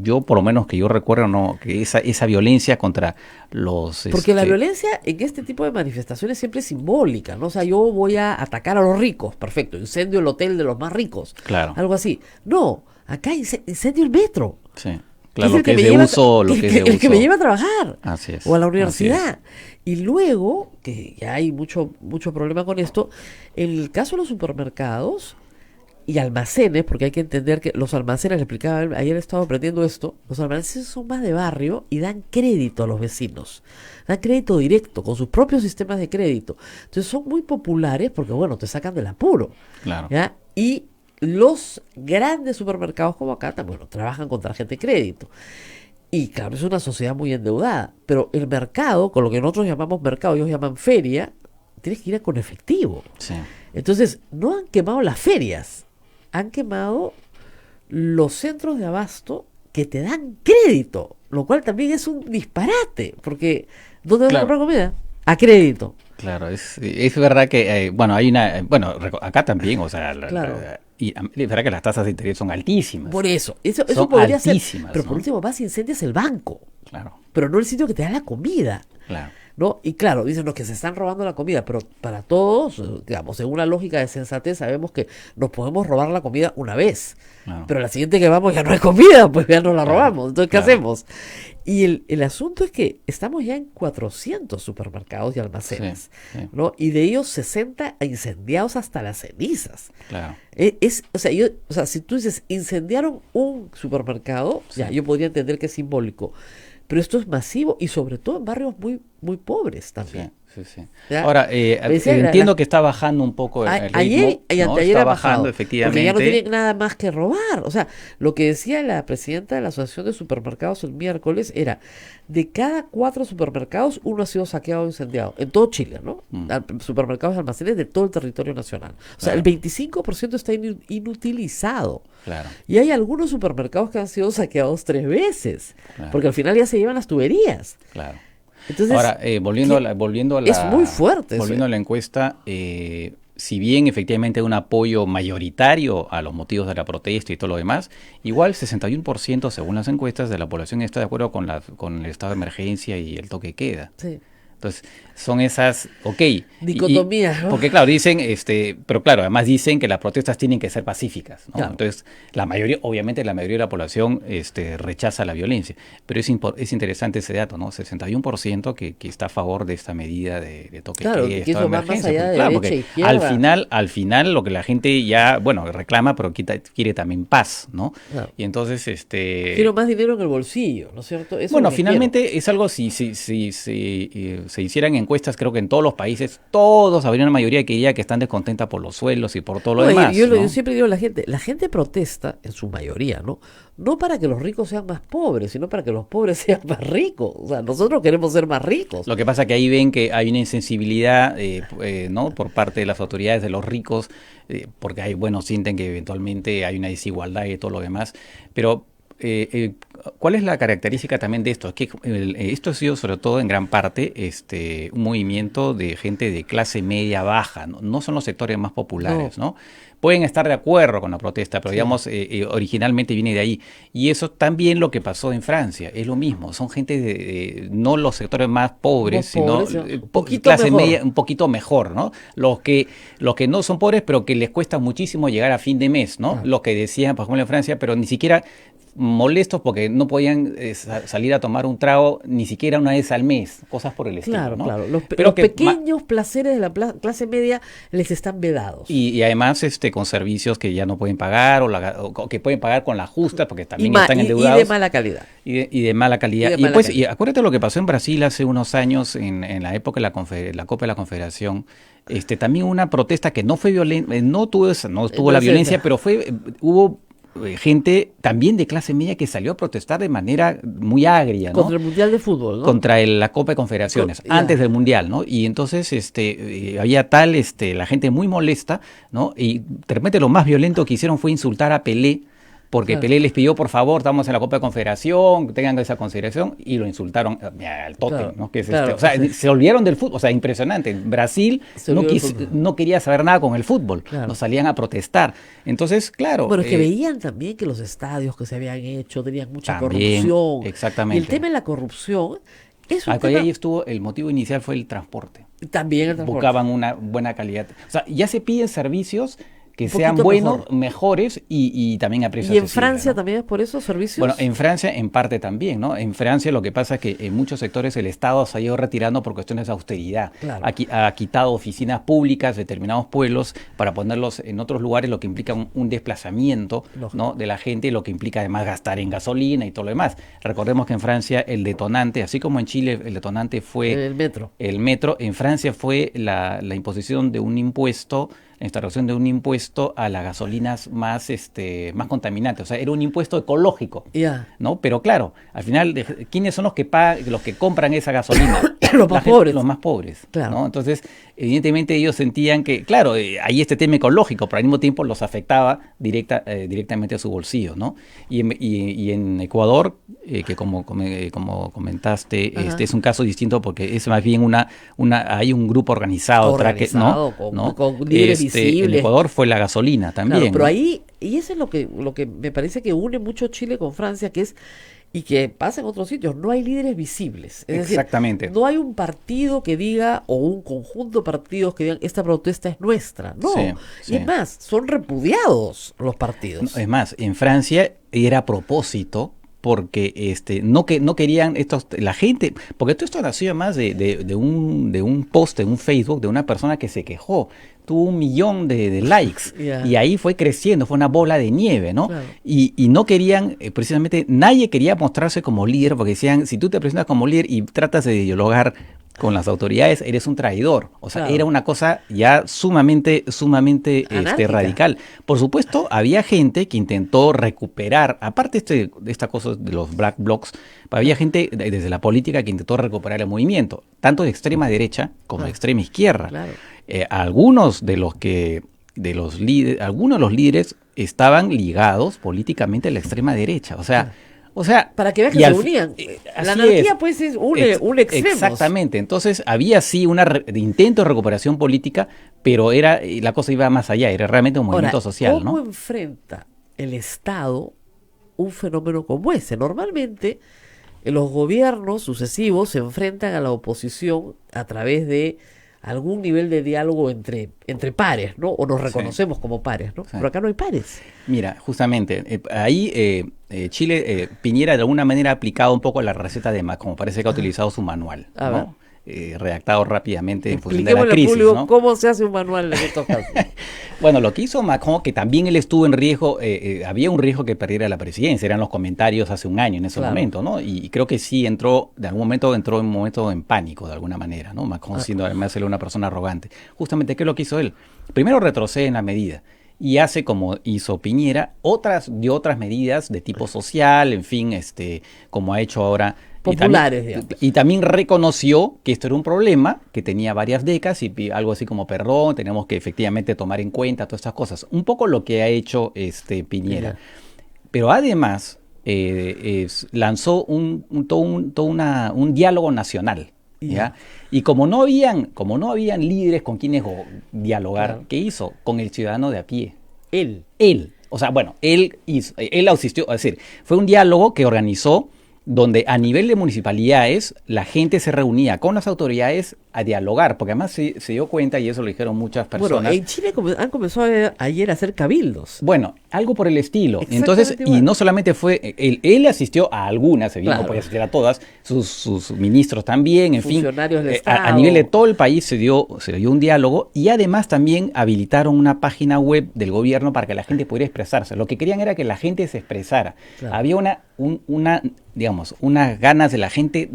yo por lo menos que yo recuerdo, no, que esa violencia contra los... Porque la violencia en este tipo de manifestaciones siempre es simbólica, ¿no? O sea, yo voy a atacar a los ricos, perfecto, incendio el hotel de los más ricos, claro. Algo así. No, acá incendio el metro. Sí, claro, lo que es de uso, el que me lleva a trabajar. Así es. O a la universidad. Y luego, que ya hay mucho problema con esto, en el caso de los supermercados, y almacenes, porque hay que entender que los almacenes, le explicaba, ayer he estado aprendiendo esto, los almacenes son más de barrio y dan crédito a los vecinos, dan crédito directo, con sus propios sistemas de crédito. Entonces son muy populares porque, bueno, te sacan del apuro. Claro. ¿Ya? Y los grandes supermercados como acá, bueno, trabajan con tarjeta de crédito. Y claro, es una sociedad muy endeudada, pero el mercado, con lo que nosotros llamamos mercado, ellos llaman feria, tienes que ir con efectivo. Sí. Entonces, no han quemado las ferias, han quemado los centros de abasto que te dan crédito, lo cual también es un disparate, porque ¿dónde vas a comprar comida? A crédito. Claro, es verdad que, bueno, hay una, bueno, acá también, o sea, Claro. y es verdad que las tasas de interés son altísimas. Por eso Son podría ser, altísimas, pero ¿no? por último vas y incendias el banco, Claro, pero no el sitio que te da la comida. claro. ¿No? Y claro, dicen los que se están robando la comida, pero para todos, digamos, según una lógica de sensatez, sabemos que nos podemos robar la comida una vez, Claro. pero la siguiente que vamos ya no hay comida, pues ya nos la robamos. Entonces, ¿qué claro. hacemos? Y el asunto es que estamos ya en 400 supermercados y almacenes, Sí, sí. ¿no? Y de ellos 60 incendiados hasta las cenizas. Claro. O sea, si tú dices incendiaron un supermercado, ya yo podría entender que es simbólico, pero esto es masivo y sobre todo en barrios muy, muy pobres también. Sí, sí. Ya. Ahora, Me decía entiendo que está bajando un poco el ritmo. Ayer y ¿no? anteayer Está ha bajado, bajando, efectivamente. porque ya no tienen nada más que robar. O sea, lo que decía la presidenta de la Asociación de Supermercados el miércoles era, de cada 4 supermercados, uno ha sido saqueado o incendiado, en todo Chile, ¿no? Supermercados y almacenes de todo el territorio nacional. O sea, Claro. el 25% está inutilizado. Claro. Y hay algunos supermercados que han sido saqueados 3 veces, Claro. porque al final ya se llevan las tuberías. Claro. Entonces, Ahora, volviendo a la es muy fuerte eso, volviendo a la encuesta, si bien efectivamente hay un apoyo mayoritario a los motivos de la protesta y todo lo demás, igual 61% según las encuestas de la población está de acuerdo con el estado de emergencia y el toque de queda. sí. Entonces, son esas, Dicotomías, ¿no? porque claro, dicen, pero claro, además dicen que las protestas tienen que ser pacíficas, ¿no? Claro. Entonces, obviamente la mayoría de la población rechaza la violencia, pero es interesante ese dato, ¿no? 61% que está a favor de esta medida de toque Claro, de queda, que estado eso va más emergencia, allá de claro, derecha e porque izquierda. al final lo que la gente ya, bueno, reclama, pero quiere también paz, ¿no? Claro. Y entonces, Quiero más dinero en el bolsillo, ¿no es cierto? Eso bueno, es lo que finalmente es algo, si se hicieran encuestas, creo que en todos los países, todos habría una mayoría que diría que están descontentas por los sueldos y por todo lo No, demás. yo ¿no? siempre digo a la gente protesta, en su mayoría, ¿no? No para que los ricos sean más pobres, sino para que los pobres sean más ricos. O sea, nosotros queremos ser más ricos. Lo que pasa es que ahí ven que hay una insensibilidad ¿no? por parte de las autoridades de los ricos, porque sienten que eventualmente hay una desigualdad y todo lo demás. Pero ¿cuál es la característica también de esto? Es que esto ha sido sobre todo en gran parte un movimiento de gente de clase media baja, no son los sectores más populares, ¿no? Pueden estar de acuerdo con la protesta, pero digamos, originalmente viene de ahí. Y eso también lo que pasó en Francia, es lo mismo, son gente de no los sectores más pobres, sino un poquito clase mejor. media, un poquito mejor, ¿no? Los que no son pobres, pero que les cuesta muchísimo llegar a fin de mes, ¿no? Los que decían, por ejemplo, en Francia, pero ni siquiera molestos porque no podían salir a tomar un trago ni siquiera una vez al mes, cosas por el estilo, Claro, ¿no? claro. Los Pero que pequeños placeres de la clase media les están vedados. y además con servicios que ya no pueden pagar o que pueden pagar con la justa porque también están endeudados. Y de mala calidad. Y de mala calidad. Y acuérdate lo que pasó en Brasil hace unos años, en la época de la Copa de la Confederación. También una protesta que no fue violenta, no tuvo la violencia, pero hubo gente también de clase media que salió a protestar de manera muy agria, ¿no? Contra el Mundial de Fútbol, ¿no? Contra la Copa de Confederaciones, antes del Mundial, ¿no? Y entonces había la gente muy molesta, ¿no? Y de repente lo más violento que hicieron fue insultar a Pelé, porque Pelé les pidió, por favor, estamos en la Copa de Confederación, tengan esa consideración, y lo insultaron al Tottenham, ¿no? Que es o sea, se olvidaron del fútbol, o sea, impresionante. Brasil no quería saber nada con el fútbol, no salían a protestar. Entonces, claro. Bueno, es que veían también que los estadios que se habían hecho tenían mucha también, corrupción. Exactamente. Y el tema de la corrupción es un tema... Ahí el motivo inicial fue el transporte. También el transporte. Buscaban una buena calidad. O sea, ya se piden servicios que Un sean poquito buenos, mejor. mejores y también a precio ¿Y en accesible, Francia ¿no? también es por eso servicios? Bueno, en Francia en parte también, ¿no? En Francia lo que pasa es que en muchos sectores el Estado se ha ido retirando por cuestiones de austeridad. Claro. Ha quitado oficinas públicas de determinados pueblos para ponerlos en otros lugares, lo que implica un desplazamiento, Lógico. ¿no? de la gente, lo que implica además gastar en gasolina y todo lo demás. Recordemos que en Francia el detonante, así como en Chile el detonante fue El metro. el metro, en Francia fue la imposición de un impuesto, la instauración de un impuesto a las gasolinas más contaminantes. O sea, era un impuesto ecológico, Ya. ¿no? Pero claro, al final, ¿quiénes son los que los que compran esa gasolina? Los más pobres. Los más pobres, Claro. ¿no? Entonces, evidentemente ellos sentían que, claro, hay este tema ecológico, pero al mismo tiempo los afectaba directamente a su bolsillo, ¿no? Y en Ecuador, que como comentaste, Ajá. es un caso distinto porque es más bien hay un grupo organizado, Organizado, ¿no? con líderes En visibles. Ecuador fue la gasolina también. Claro, pero ¿no? ahí, y eso es lo que me parece que une mucho Chile con Francia, que es, y que pasa en otros sitios, no hay líderes visibles. Es Exactamente. decir, no hay un partido que diga, o un conjunto de partidos que digan, esta protesta es nuestra. No. Sí, Y sí. es más, son repudiados los partidos. No, es más, en Francia era a propósito porque no querían la gente, porque todo esto nació más de un post en un Facebook de una persona que se quejó, tuvo 1 millón de likes Ya. y ahí fue creciendo, fue una bola de nieve, ¿no? Claro. Y no querían, precisamente, nadie quería mostrarse como líder porque decían, si tú te presentas como líder y tratas de dialogar con las autoridades, eres un traidor. O sea, Claro. era una cosa ya sumamente Anárquica. radical. Por supuesto, había gente que intentó recuperar, aparte de esta cosa de los black blocs, había gente desde la política que intentó recuperar el movimiento, tanto de extrema derecha como de extrema izquierda. Claro. Algunos de los líderes estaban ligados políticamente a la extrema derecha. O sea, Para que veas que y se al unían. así La anarquía, es. pues, es un extremo. Exactamente. Entonces, había sí de intento de recuperación política, pero la cosa iba más allá, era realmente un movimiento Ahora, social, ¿cómo ¿no? enfrenta el Estado un fenómeno como ese? Normalmente, los gobiernos sucesivos se enfrentan a la oposición a través de algún nivel de diálogo entre pares, ¿no? O nos reconocemos como pares, ¿no? Sí. Pero acá no hay pares. Mira, justamente, ahí Chile, Piñera de alguna manera ha aplicado un poco la receta de Macron, parece que ha utilizado su manual, A ver. ¿no? Redactado rápidamente en función de la Expliquémosle al crisis, público ¿no? cómo se hace un manual en estos casos. Bueno, lo que hizo Macron, que también él estuvo en riesgo, había un riesgo que perdiera la presidencia, eran los comentarios hace un año en ese Claro. momento, ¿no? Y creo que sí entró en un momento en pánico de alguna manera, ¿no? Macron siendo además él una persona arrogante. Justamente, ¿qué es lo que hizo él? Primero retrocede en la medida y hace como hizo Piñera, dio otras medidas de tipo social, en fin, como ha hecho ahora. Populares, digamos. Y también reconoció que esto era un problema, que tenía varias décadas y algo así como perdón, tenemos que efectivamente tomar en cuenta todas estas cosas. Un poco lo que ha hecho Piñera. Ya. Pero además lanzó un diálogo nacional. ¿Ya? Y como no habían líderes con quienes dialogar, Claro. ¿qué hizo? Con el ciudadano de a pie. Él. O sea, bueno, él asistió, es decir, fue un diálogo que organizó donde a nivel de municipalidades la gente se reunía con las autoridades a dialogar, porque además se dio cuenta, y eso lo dijeron muchas personas. Bueno, en Chile han comenzado ayer a hacer cabildos. Bueno, algo por el estilo. Exactamente Entonces, igual. y no solamente fue, él asistió a algunas, evidentemente Claro. no podía asistir a todas, sus ministros también, en fin. Funcionarios del A Estado. nivel de todo el país se dio un diálogo y además también habilitaron una página web del gobierno para que la gente pudiera expresarse. Lo que querían era que la gente se expresara. Claro. Había unas ganas de la gente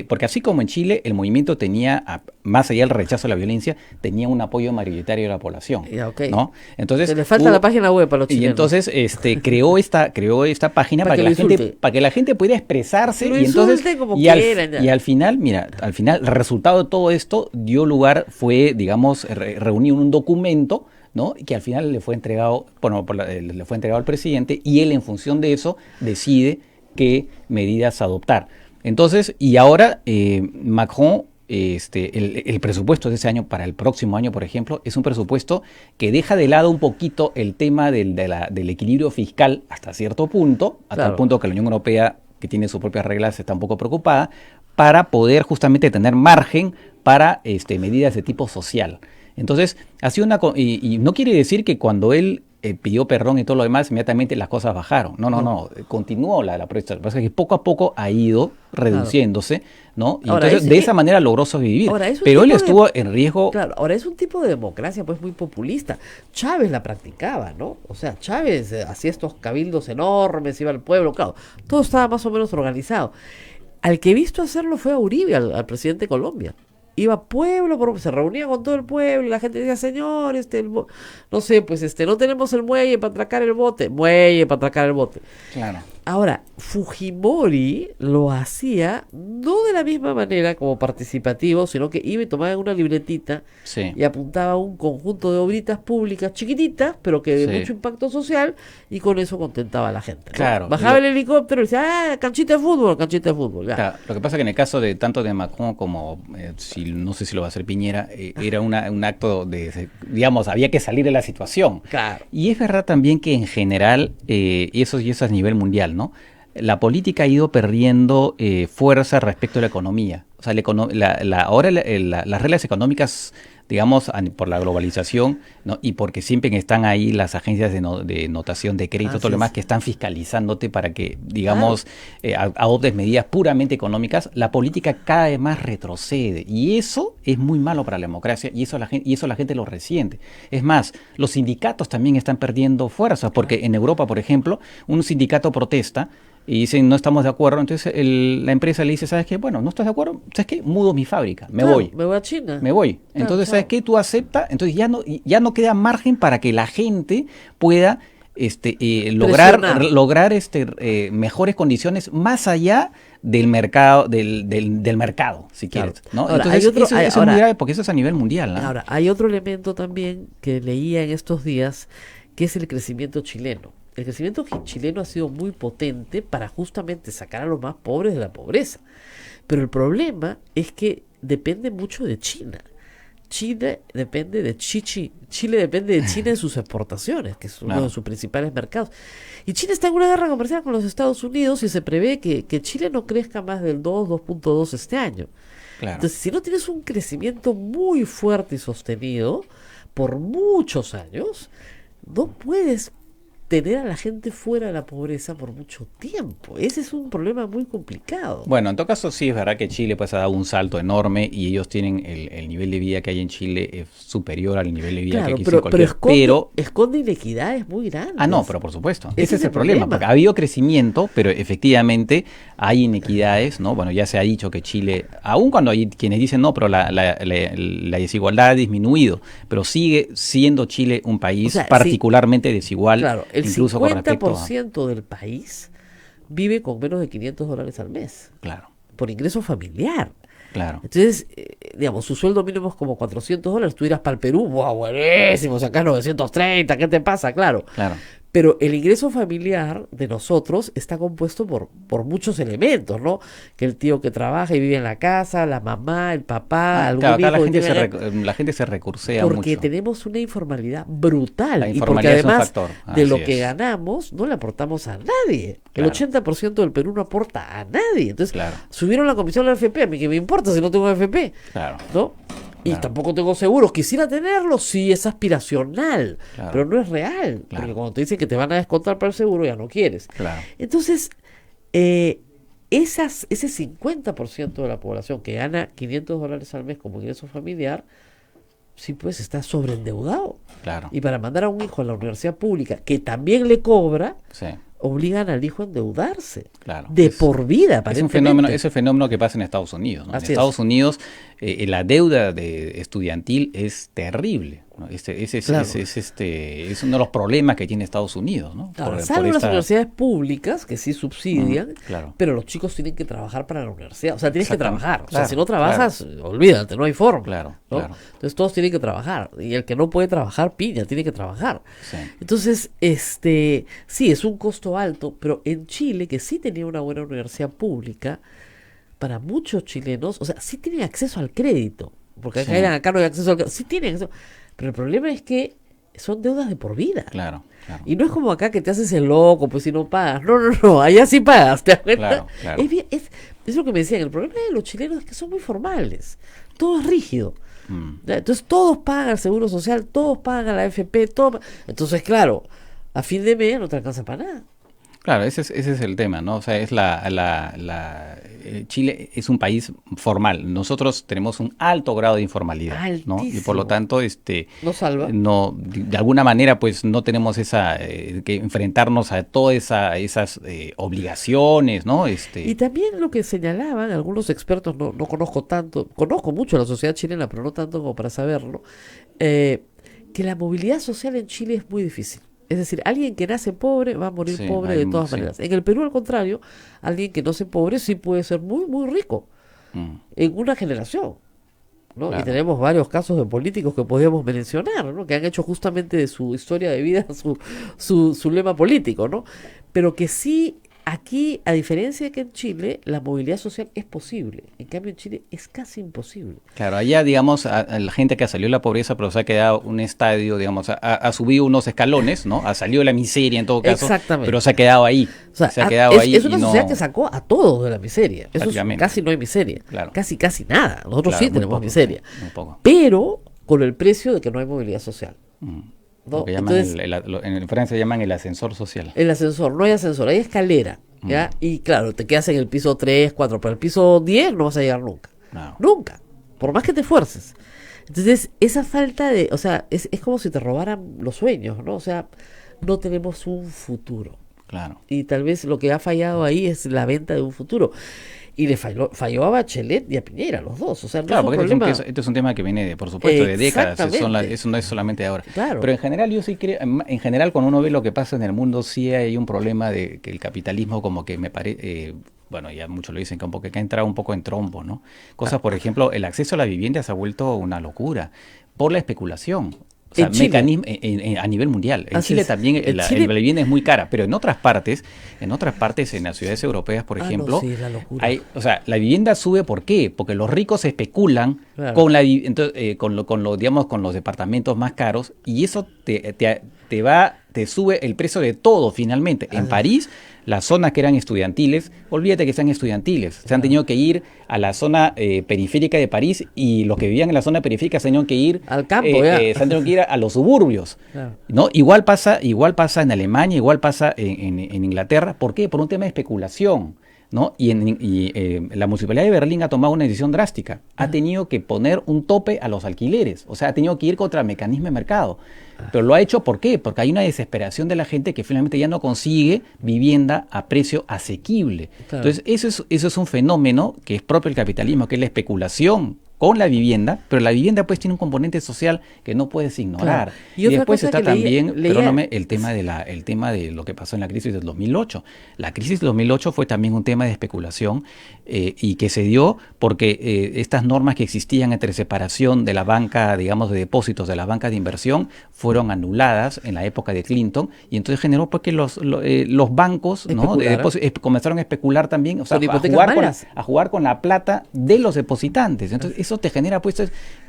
porque así como en Chile el movimiento tenía, más allá del rechazo a la violencia, tenía un apoyo mayoritario de la población, Ya, ok. ¿no? Entonces Se le falta la página web para los y chilenos. entonces creó esta página Para para que que lo la gente insulte. para que la gente pudiera expresarse Que lo y entonces insulten como y quieran, ya. al final, mira, el resultado de todo esto fue, digamos, reunir un documento, ¿no? Que al final le fue entregado, le fue entregado al presidente y él en función de eso decide qué medidas adoptar. Entonces, y ahora Macron, el presupuesto de ese año para el próximo año, por ejemplo, es un presupuesto que deja de lado un poquito el tema del equilibrio fiscal hasta cierto punto, hasta Claro. el punto que la Unión Europea, que tiene sus propias reglas, está un poco preocupada, para poder justamente tener margen para medidas de tipo social. Entonces, ha sido y no quiere decir que cuando él pidió perdón y todo lo demás, inmediatamente las cosas bajaron. No. Continuó la protesta. Lo que pasa es que poco a poco ha ido reduciéndose, ¿no? Y Ahora, entonces de esa manera logró sobrevivir. Pero él estuvo en riesgo. Claro, ahora es un tipo de democracia pues muy populista. Chávez la practicaba, ¿no? O sea, Chávez hacía estos cabildos enormes, iba al pueblo, claro, todo estaba más o menos organizado. Al que he visto hacerlo fue a Uribe, al presidente de Colombia. Iba pueblo por se reunía con todo el pueblo y la gente decía, señor, no sé, pues no tenemos el muelle para atracar el bote. Claro. Ahora, Fujimori lo hacía no de la misma manera como participativo, sino que iba y tomaba una libretita y apuntaba a un conjunto de obritas públicas chiquititas, pero que de mucho impacto social, y con eso contentaba a la gente, ¿no? Claro. Bajaba el helicóptero y decía, canchita de fútbol. Ya. Claro, lo que pasa es que en el caso de tanto de Macron como, no sé si lo va a hacer Piñera, era un acto digamos, había que salir de la situación. Claro. Y es verdad también que en general, y eso es a nivel mundial, ¿no? La política ha ido perdiendo fuerza respecto a la economía. O sea, ahora las reglas económicas, digamos, por la globalización, ¿no? Y porque siempre están ahí las agencias de notación de crédito, todo lo demás, que están fiscalizándote para que, digamos, adoptes medidas puramente económicas, la política cada vez más retrocede. Y eso es muy malo para la democracia, y eso la gente lo resiente. Es más, los sindicatos también están perdiendo fuerza, porque en Europa, por ejemplo, un sindicato protesta y dicen no estamos de acuerdo, entonces la empresa le dice, ¿sabes qué? Bueno, no estás de acuerdo, ¿sabes qué? Mudo mi fábrica, me voy a China. Me voy. Entonces, ¿sabes qué? Tú aceptas, entonces ya no queda margen para que la gente pueda lograr mejores condiciones más allá del mercado, del mercado, si quieres, ¿no? Ahora, entonces, eso es muy grave porque eso es a nivel mundial, ¿no? Ahora, hay otro elemento también que leía en estos días, que es el crecimiento chileno. El crecimiento chileno ha sido muy potente para justamente sacar a los más pobres de la pobreza. Pero el problema es que depende mucho de China. Chile depende de China en sus exportaciones, que es uno de sus principales mercados. Y China está en una guerra comercial con los Estados Unidos y se prevé que Chile no crezca más del 2.2 este año. Claro. Entonces, si no tienes un crecimiento muy fuerte y sostenido por muchos años, no puedes tener a la gente fuera de la pobreza por mucho tiempo. Ese es un problema muy complicado. Bueno, en todo caso sí es verdad que Chile pues ha dado un salto enorme y ellos tienen el nivel de vida que hay en Chile es superior al nivel de vida que aquí en cualquier... Pero esconde inequidades muy grandes. No, pero por supuesto. Ese es el problema, porque ha habido crecimiento, pero efectivamente hay inequidades, ¿no? Bueno, ya se ha dicho que Chile, aun cuando hay quienes dicen no, pero la desigualdad ha disminuido, pero sigue siendo Chile un país particularmente desigual. Claro, el incluso 50% del país vive con menos de $500 al mes. Claro. Por ingreso familiar. Claro. Entonces, digamos, su sueldo mínimo es como $400. Tú irás para el Perú, ¡wow! Buenísimo, sacás 930, ¿qué te pasa? Claro. Pero el ingreso familiar de nosotros está compuesto por muchos elementos, ¿no? Que el tío que trabaja y vive en la casa, la mamá, el papá, algún hijo. La gente se recursea porque mucho. Tenemos una informalidad brutal. La y informalidad porque además es un factor. de lo que ganamos, no le aportamos a nadie. Claro. El 80% del Perú no aporta a nadie. Entonces, subieron la comisión de la AFP. A mí que me importa si no tengo AFP. Claro. ¿No? Y tampoco tengo seguros. Quisiera tenerlo, sí, es aspiracional, pero no es real. Porque cuando te dicen que te van a descontar para el seguro, ya no quieres. Entonces, ese 50% de la población que gana $500 al mes como ingreso familiar, sí, pues está sobreendeudado. Y para mandar a un hijo a la universidad pública, que también le cobra, obligan al hijo a endeudarse por vida, aparentemente. Es el fenómeno que pasa en Estados Unidos, ¿no? En Estados Unidos la deuda estudiantil es terrible, ¿no? Es uno de los problemas que tiene Estados Unidos, ¿no? Salvo las universidades públicas que sí subsidian, pero los chicos tienen que trabajar para la universidad. O sea, tienes que trabajar. O sea, si no trabajas, olvídate, no hay forma. Entonces todos tienen que trabajar. Y el que no puede trabajar, piña, tiene que trabajar. Entonces, sí, es un costo alto, pero en Chile, que sí tenía una buena universidad pública, para muchos chilenos, o sea, sí tienen acceso al crédito, porque acá no hay acceso al crédito, sí tienen acceso, pero el problema es que son deudas de por vida. Y no es como acá que te haces el loco, pues si no pagas. No, allá sí pagas, ¿te das cuenta? Es lo que me decían, el problema de los chilenos es que son muy formales, todo es rígido. ¿Ya? Entonces todos pagan el seguro social, todos pagan la AFP, entonces claro, a fin de mes no te alcanza para nada. Claro, ese es el tema, ¿no? O sea, Chile es un país formal. Nosotros tenemos un alto grado de informalidad, Altísimo. ¿no? Y por lo tanto, Nos salva. no, de alguna manera, pues no tenemos que enfrentarnos a todas esas obligaciones, ¿no? Y también lo que señalaban algunos expertos, no conozco tanto, conozco mucho a la sociedad chilena, pero no tanto como para saberlo, que la movilidad social en Chile es muy difícil. Es decir, alguien que nace pobre va a morir pobre de todas maneras. En el Perú, al contrario, alguien que nace pobre sí puede ser muy, muy rico en una generación, ¿no? Claro. Y tenemos varios casos de políticos que podríamos mencionar, ¿no? Que han hecho justamente de su historia de vida su lema político, ¿no? Pero que sí, aquí, a diferencia de que en Chile, la movilidad social es posible. En cambio, en Chile es casi imposible. Claro, allá, digamos, a la gente que ha salido de la pobreza, pero se ha quedado un estadio, digamos, ha subido unos escalones, ¿no? Ha salido de la miseria en todo caso, Exactamente. pero se ha quedado ahí. O sea, se ha quedado ahí. es una y sociedad no... que sacó a todos de la miseria. Eso Prácticamente. casi no hay miseria. Claro. Casi nada. Nosotros Claro, sí muy tenemos poco, miseria. muy poco. Pero con el precio de que no hay movilidad social. ¿No? Lo que llaman Entonces, en Francia llaman el ascensor social. el ascensor, no hay ascensor, hay escalera. ¿Ya? Y claro, te quedas en el piso 3, 4, pero el piso 10 no vas a llegar nunca. No. Nunca. Por más que te esfuerces. Entonces, esa falta de, o sea, es como si te robaran los sueños, ¿no? O sea, no tenemos un futuro. Claro. Y tal vez lo que ha fallado ahí es la venta de un futuro. Y le falló a Bachelet y a Piñera, los dos. O sea, no Claro, es un porque problema. este es un tema que viene, por supuesto, de décadas. Exactamente. Eso no es solamente ahora. Claro. Pero en general, yo sí creo, en general, cuando uno ve lo que pasa en el mundo, sí hay un problema de que el capitalismo, como que me parece, bueno, ya muchos lo dicen, que ha entrado un poco en trompo, ¿no? Cosas, por ejemplo, el acceso a la vivienda se ha vuelto una locura por la especulación. O sea, En Chile. mecanismo a nivel mundial. En Así Chile es. también En la Chile- vivienda es muy cara, pero en otras partes, en las ciudades europeas, por ejemplo, no, sí, es la locura. o sea, la vivienda sube, ¿por qué? Porque los ricos especulan Claro. con los departamentos más caros, y eso te sube el precio de todo finalmente. En París, las zonas que eran estudiantiles, olvídate que sean estudiantiles, se han tenido que ir a la zona periférica de París, y los que vivían en la zona periférica se han tenido que ir Al campo, ya. se han tenido que ir a los suburbios. Claro. ¿No? Igual pasa en Alemania, igual pasa en Inglaterra. ¿Por qué? Por un tema de especulación, ¿no? La Municipalidad de Berlín ha tomado una decisión drástica. Ha tenido que poner un tope a los alquileres. O sea, ha tenido que ir contra el mecanismo de mercado. Pero lo ha hecho, ¿por qué? Porque hay una desesperación de la gente que finalmente ya no consigue vivienda a precio asequible. Claro. Entonces, eso es un fenómeno que es propio del capitalismo, que es la especulación con la vivienda, pero la vivienda pues tiene un componente social que no puedes ignorar. Claro. Y otra después cosa está que también, leía- perdóname, el tema de lo que pasó en la crisis del 2008. La crisis del 2008 fue también un tema de especulación y que se dio porque estas normas que existían entre separación de la banca, digamos, de depósitos de la banca de inversión fueron anuladas en la época de Clinton, y entonces generó pues que los bancos, ¿no? de depósitos, comenzaron a especular también, o sea, Con hipotecas malas. a jugar con la plata de los depositantes. Entonces eso te genera, pues,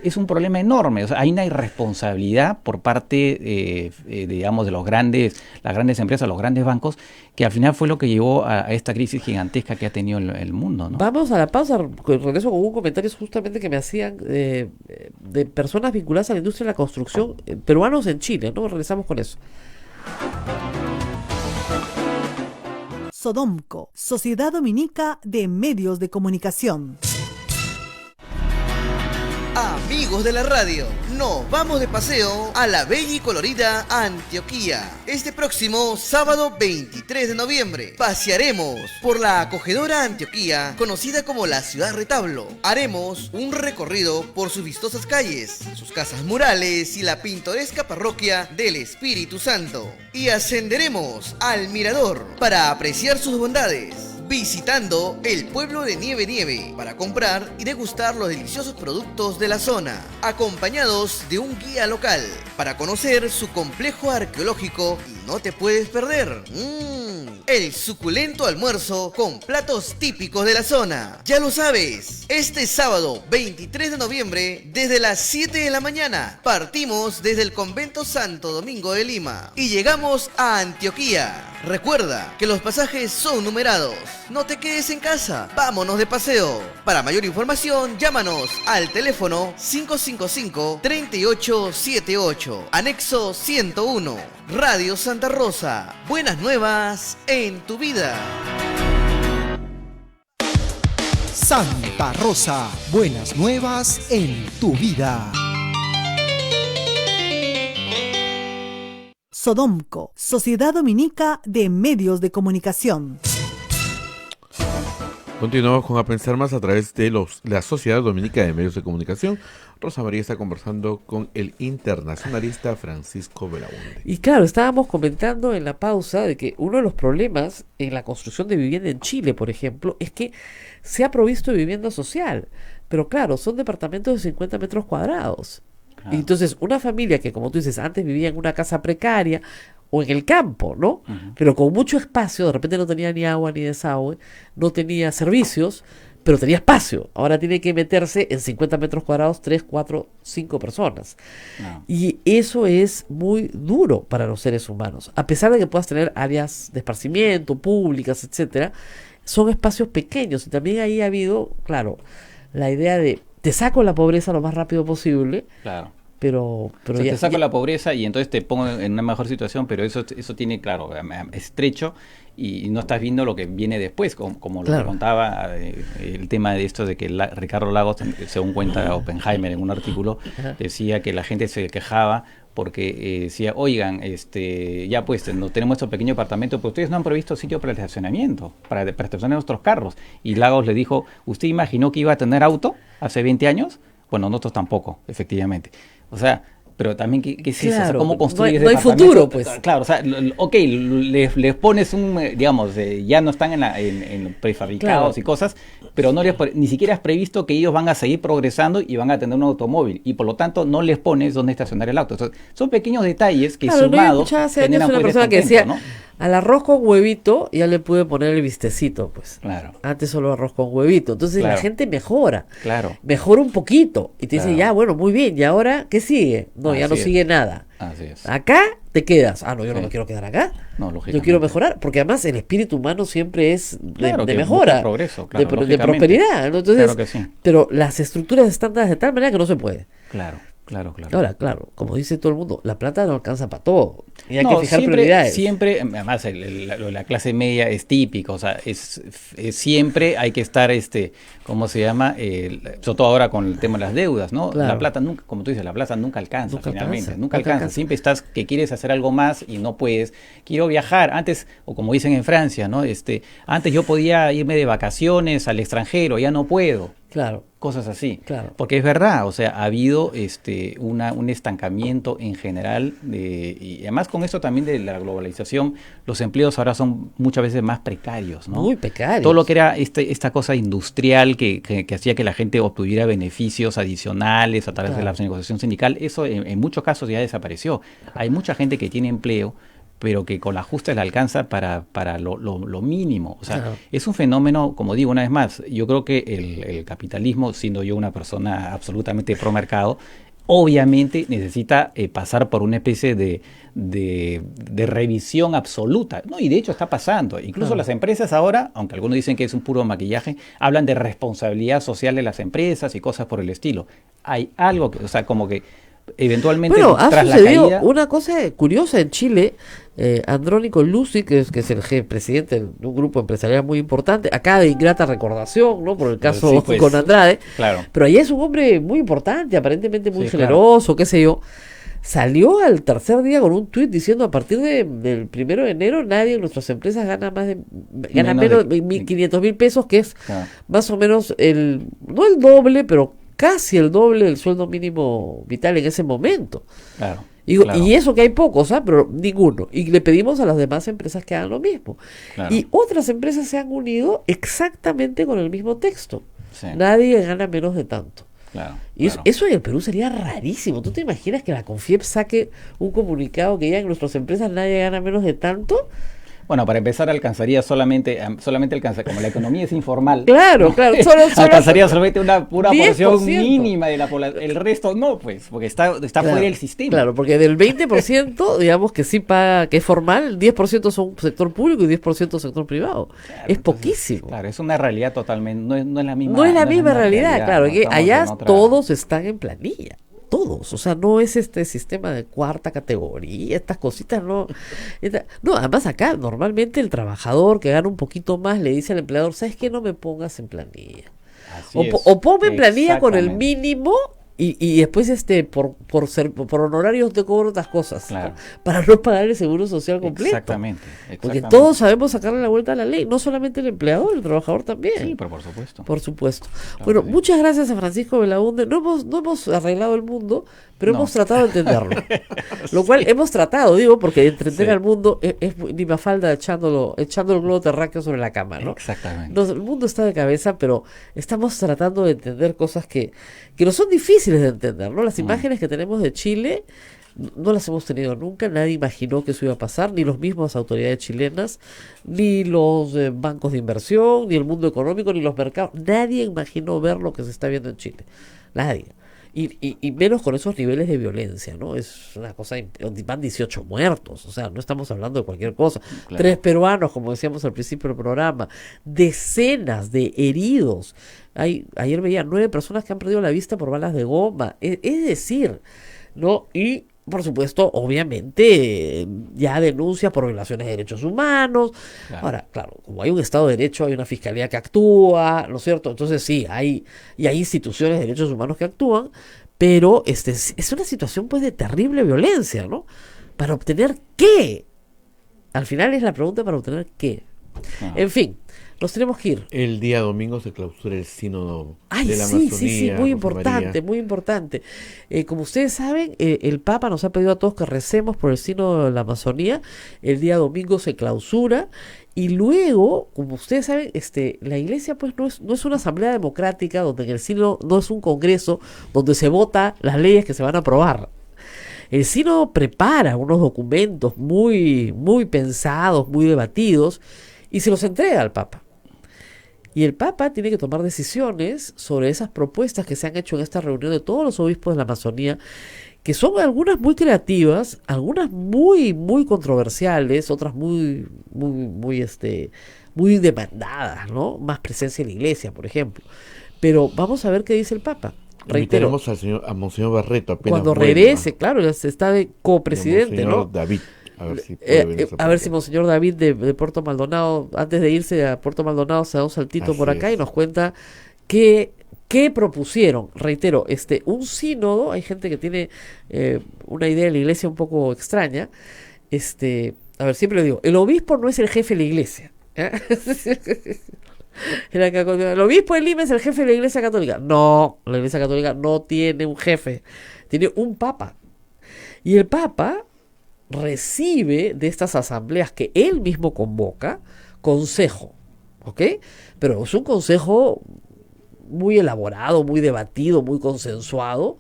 es un problema enorme. O sea, hay una irresponsabilidad por parte, digamos, de las grandes empresas, los grandes bancos, que al final fue lo que llevó a esta crisis gigantesca que ha tenido el mundo, ¿no? Vamos a la pausa, regreso con un comentario justamente que me hacían de personas vinculadas a la industria de la construcción, peruanos en Chile, ¿no? Regresamos con eso. Sodomco, Sociedad Dominica de Medios de Comunicación. Amigos de la radio, nos vamos de paseo a la bella y colorida Antioquía. Este próximo sábado 23 de noviembre pasearemos por la acogedora Antioquía, conocida como la Ciudad Retablo. Haremos un recorrido por sus vistosas calles, sus casas murales y la pintoresca parroquia del Espíritu Santo. Y ascenderemos al mirador para apreciar sus bondades, visitando el pueblo de Nieve para comprar y degustar los deliciosos productos de la zona, acompañados de un guía local para conocer su complejo arqueológico y no te puedes perder el suculento almuerzo con platos típicos de la zona. Ya lo sabes, este sábado 23 de noviembre desde las 7 de la mañana partimos desde el Convento Santo Domingo de Lima y llegamos a Antioquía. Recuerda que los pasajes son numerados. No te quedes en casa, vámonos de paseo. Para mayor información, llámanos al teléfono 555-3878, anexo 101. Radio Santa Rosa, buenas nuevas en tu vida. Santa Rosa, buenas nuevas en tu vida. Sodomco, Sociedad Dominica de Medios de Comunicación. Continuamos con A Pensar Más a través de la Sociedad Dominica de Medios de Comunicación. Rosa María está conversando con el internacionalista Francisco Belaúnde. Y claro, estábamos comentando en la pausa de que uno de los problemas en la construcción de vivienda en Chile, por ejemplo, es que se ha provisto de vivienda social. Pero claro, son departamentos de 50 metros cuadrados. Y entonces una familia que, como tú dices, antes vivía en una casa precaria o en el campo, ¿no? Pero con mucho espacio, de repente no tenía ni agua ni desagüe, no tenía servicios, pero tenía espacio. Ahora tiene que meterse en 50 metros cuadrados 3, 4, 5 personas. Y eso es muy duro para los seres humanos. A pesar de que puedas tener áreas de esparcimiento, públicas, etcétera, son espacios pequeños. Y también ahí ha habido, claro, la idea de te saco la pobreza lo más rápido posible. Claro. Pero o sea, te saco la pobreza y entonces te pongo en una mejor situación, pero eso tiene, claro, estrecho y no estás viendo lo que viene después, como lo que contaba el tema de esto de que Ricardo Lagos, según cuenta Oppenheimer en un artículo, decía que la gente se quejaba porque decía, oigan, ya pues, no tenemos estos pequeños apartamentos, pero ustedes no han previsto sitio para el estacionamiento, para estacionar nuestros carros. Y Lagos le dijo, ¿usted imaginó que iba a tener auto hace 20 años? Bueno, nosotros tampoco, efectivamente. O sea, pero también, ¿qué es eso? O sea, ¿cómo construir no hay futuro, pues. Claro, o sea, ok, les pones digamos, ya no están en prefabricados y cosas, pero no ni siquiera has previsto que ellos van a seguir progresando y van a tener un automóvil, y por lo tanto no les pones dónde estacionar el auto. Entonces, son pequeños detalles que sumados generan una persona que decía, ¿no? Al arroz con huevito ya le pude poner el bistecito, pues. Claro. Antes solo arroz con huevito. Entonces la gente mejora. Claro. Mejora un poquito. Y te dice, ya, bueno, muy bien. ¿Y ahora qué sigue? No, ya no sigue nada. Así es. Acá te quedas. Ah, no, yo no me quiero quedar acá. No, lógicamente. Yo quiero mejorar. Porque además el espíritu humano siempre es de mejora. De progreso, claro, de prosperidad, ¿no? Entonces, claro que sí. Pero las estructuras están dadas de tal manera que no se puede. Claro. Ahora, claro, como dice todo el mundo, la plata no alcanza para todo. Y hay que fijar prioridades. Siempre, además, la clase media es típico, o sea, es siempre hay que estar, ¿cómo se llama? Sobre todo ahora con el tema de las deudas, ¿no? Claro. La plata nunca, como tú dices, la plata nunca alcanza. Nunca alcanza. Siempre estás que quieres hacer algo más y no puedes. Quiero viajar. Antes, o como dicen en Francia, ¿no? Antes yo podía irme de vacaciones al extranjero, ya no puedo. Claro. Cosas así. Claro. Porque es verdad, o sea, ha habido un estancamiento en general y además con esto también de la globalización, los empleos ahora son muchas veces más precarios, ¿no? Muy precarios. Todo lo que era esta cosa industrial que hacía que la gente obtuviera beneficios adicionales a través de la negociación sindical, eso en muchos casos ya desapareció. Hay mucha gente que tiene empleo, pero que con la justa le alcanza para lo mínimo. O sea, es un fenómeno, como digo una vez más, yo creo que el capitalismo, siendo yo una persona absolutamente pro mercado, obviamente necesita pasar por una especie de revisión absoluta, ¿no? Y de hecho está pasando. Incluso las empresas ahora, aunque algunos dicen que es un puro maquillaje, hablan de responsabilidad social de las empresas y cosas por el estilo. Hay algo que, o sea, como que eventualmente tras la caída, una cosa curiosa en Chile. Andrónico Lucy, que es el presidente de un grupo empresarial muy importante, acá de ingrata recordación, ¿no? Por el caso con Andrade, claro. Pero ahí es un hombre muy importante, aparentemente muy generoso, qué sé yo. Salió al tercer día con un tuit diciendo a partir del 1 de enero nadie en nuestras empresas gana menos de 500,000 pesos, que es más o menos no el doble, pero casi el doble del sueldo mínimo vital en ese momento. Claro. Y eso que hay pocos, pero ninguno. Y le pedimos a las demás empresas que hagan lo mismo. Claro. Y otras empresas se han unido exactamente con el mismo texto. Sí. Nadie gana menos de tanto. Claro, Y claro. eso en el Perú sería rarísimo. ¿Tú te imaginas que la CONFIEP saque un comunicado que ya en nuestras empresas nadie gana menos de tanto? Bueno, para empezar alcanzaría solamente como la economía es informal. Claro, claro. Alcanzaría solamente una pura 10%. porción mínima de la población. El resto no, pues, porque está fuera del sistema. Claro, porque del 20%, digamos que sí paga, que es formal, 10% son sector público y 10% sector privado. Claro, es entonces, poquísimo. Claro, es una realidad totalmente, no es la misma. No es la misma realidad, claro, ¿no? que Estamos allá en otra- todos están en planilla. Todos, o sea, no es este sistema de cuarta categoría, estas cositas no. No, además acá normalmente el trabajador que gana un poquito más le dice al empleador, ¿sabes qué? No me pongas en planilla. Así O, es, o ponme en planilla con el exactamente. mínimo y después por honorarios te cobro otras cosas, Claro. ¿no? Para no pagar el seguro social completo. Exactamente. Porque todos sabemos sacarle la vuelta a la ley, no solamente el empleador, el trabajador también. Sí, pero por supuesto. Por supuesto. Claro Bueno, que sí. muchas gracias a Francisco Belaunde. No hemos arreglado el mundo, pero No. hemos tratado de entenderlo. Lo cual hemos tratado, digo, porque entender Sí. al mundo es ni Mafalda echando el globo terráqueo sobre la cama, ¿no? Exactamente. El mundo está de cabeza, pero estamos tratando de entender cosas que no son difíciles de entender, ¿no? Las imágenes que tenemos de Chile no las hemos tenido nunca, nadie imaginó que eso iba a pasar, ni las mismas autoridades chilenas, ni los bancos de inversión, ni el mundo económico, ni los mercados. Nadie imaginó ver lo que se está viendo en Chile. Nadie. Y menos con esos niveles de violencia, ¿no? Es una cosa, van 18 muertos, o sea, no estamos hablando de cualquier cosa. Claro. 3 peruanos, como decíamos al principio del programa, decenas de heridos. Ayer veía 9 personas que han perdido la vista por balas de goma. Es decir, ¿no? Y por supuesto, obviamente, ya denuncias por violaciones de derechos humanos. Claro. Ahora, claro, como hay un Estado de Derecho, hay una fiscalía que actúa, ¿no es cierto? Entonces sí, hay instituciones de derechos humanos que actúan, pero es una situación pues de terrible violencia, ¿no? ¿Para obtener qué? Al final es la pregunta, ¿para obtener qué? Ajá. En fin, nos tenemos que ir. El día domingo se clausura el sínodo Ay, de la sí, Amazonía. sí, muy Rosa importante, María. muy importante. Como ustedes saben, el Papa nos ha pedido a todos que recemos por el sínodo de la Amazonía. El día domingo se clausura y luego, como ustedes saben, la Iglesia pues no es una asamblea democrática donde en el sínodo no es un congreso donde se vota las leyes que se van a aprobar. El sínodo prepara unos documentos muy, muy pensados, muy debatidos y se los entrega al Papa. Y el Papa tiene que tomar decisiones sobre esas propuestas que se han hecho en esta reunión de todos los obispos de la Amazonía, que son algunas muy creativas, algunas muy, muy controversiales, otras muy demandadas, ¿no? Más presencia en la iglesia, por ejemplo. Pero vamos a ver qué dice el Papa. Reitero, Invitaremos a Monseñor Barreto apenas cuando vuelva. regrese, claro, ya está de copresidente, Y a ¿no? Monseñor David. A ver si puede venir A ver si Monseñor David de Puerto Maldonado, antes de irse a Puerto Maldonado, se da un saltito Así por acá es. y nos cuenta qué propusieron. Reitero, un sínodo, hay gente que tiene una idea de la iglesia un poco extraña. A ver, siempre lo digo, el obispo no es el jefe de la iglesia. El obispo de Lima es el jefe de la iglesia católica. No, la iglesia católica no tiene un jefe, tiene un papa. Y el papa recibe de estas asambleas que él mismo convoca consejo, ¿ok? Pero es un consejo muy elaborado, muy debatido, muy consensuado,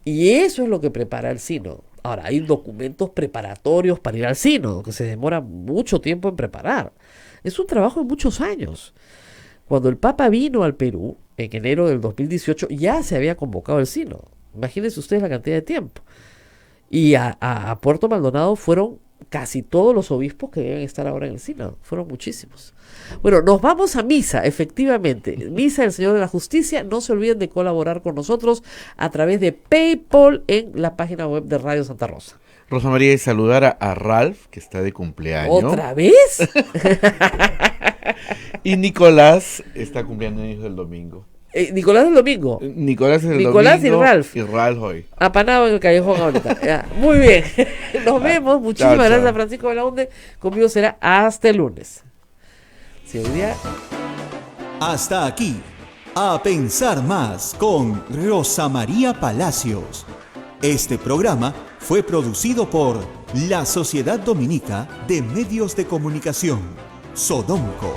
y eso es lo que prepara el sínodo. Ahora, hay documentos preparatorios para ir al sínodo que se demora mucho tiempo en preparar. Es un trabajo de muchos años. Cuando el Papa vino al Perú, en enero del 2018, ya se había convocado el sínodo. Imagínense ustedes la cantidad de tiempo. Y a Puerto Maldonado fueron casi todos los obispos que deben estar ahora en el sínodo. Fueron muchísimos. Bueno, nos vamos a misa, efectivamente. Misa del Señor de la Justicia. No se olviden de colaborar con nosotros a través de PayPal en la página web de Radio Santa Rosa. Rosa María, y saludar a Ralph, que está de cumpleaños. ¿Otra vez? Y Nicolás está cumpliendo años el domingo. Nicolás del domingo. Nicolás es el Nicolás domingo. y Ralph. Y Ralph hoy. Apanado en el callejón ahorita. Ya, muy bien. Nos vemos. Muchísimas Chao, gracias chao. a Francisco Belaunde. Conmigo será hasta el lunes. Si hoy día... Hasta aquí, A Pensar Más con Rosa María Palacios. Este programa fue producido por la Sociedad Dominica de Medios de Comunicación, Sodomco.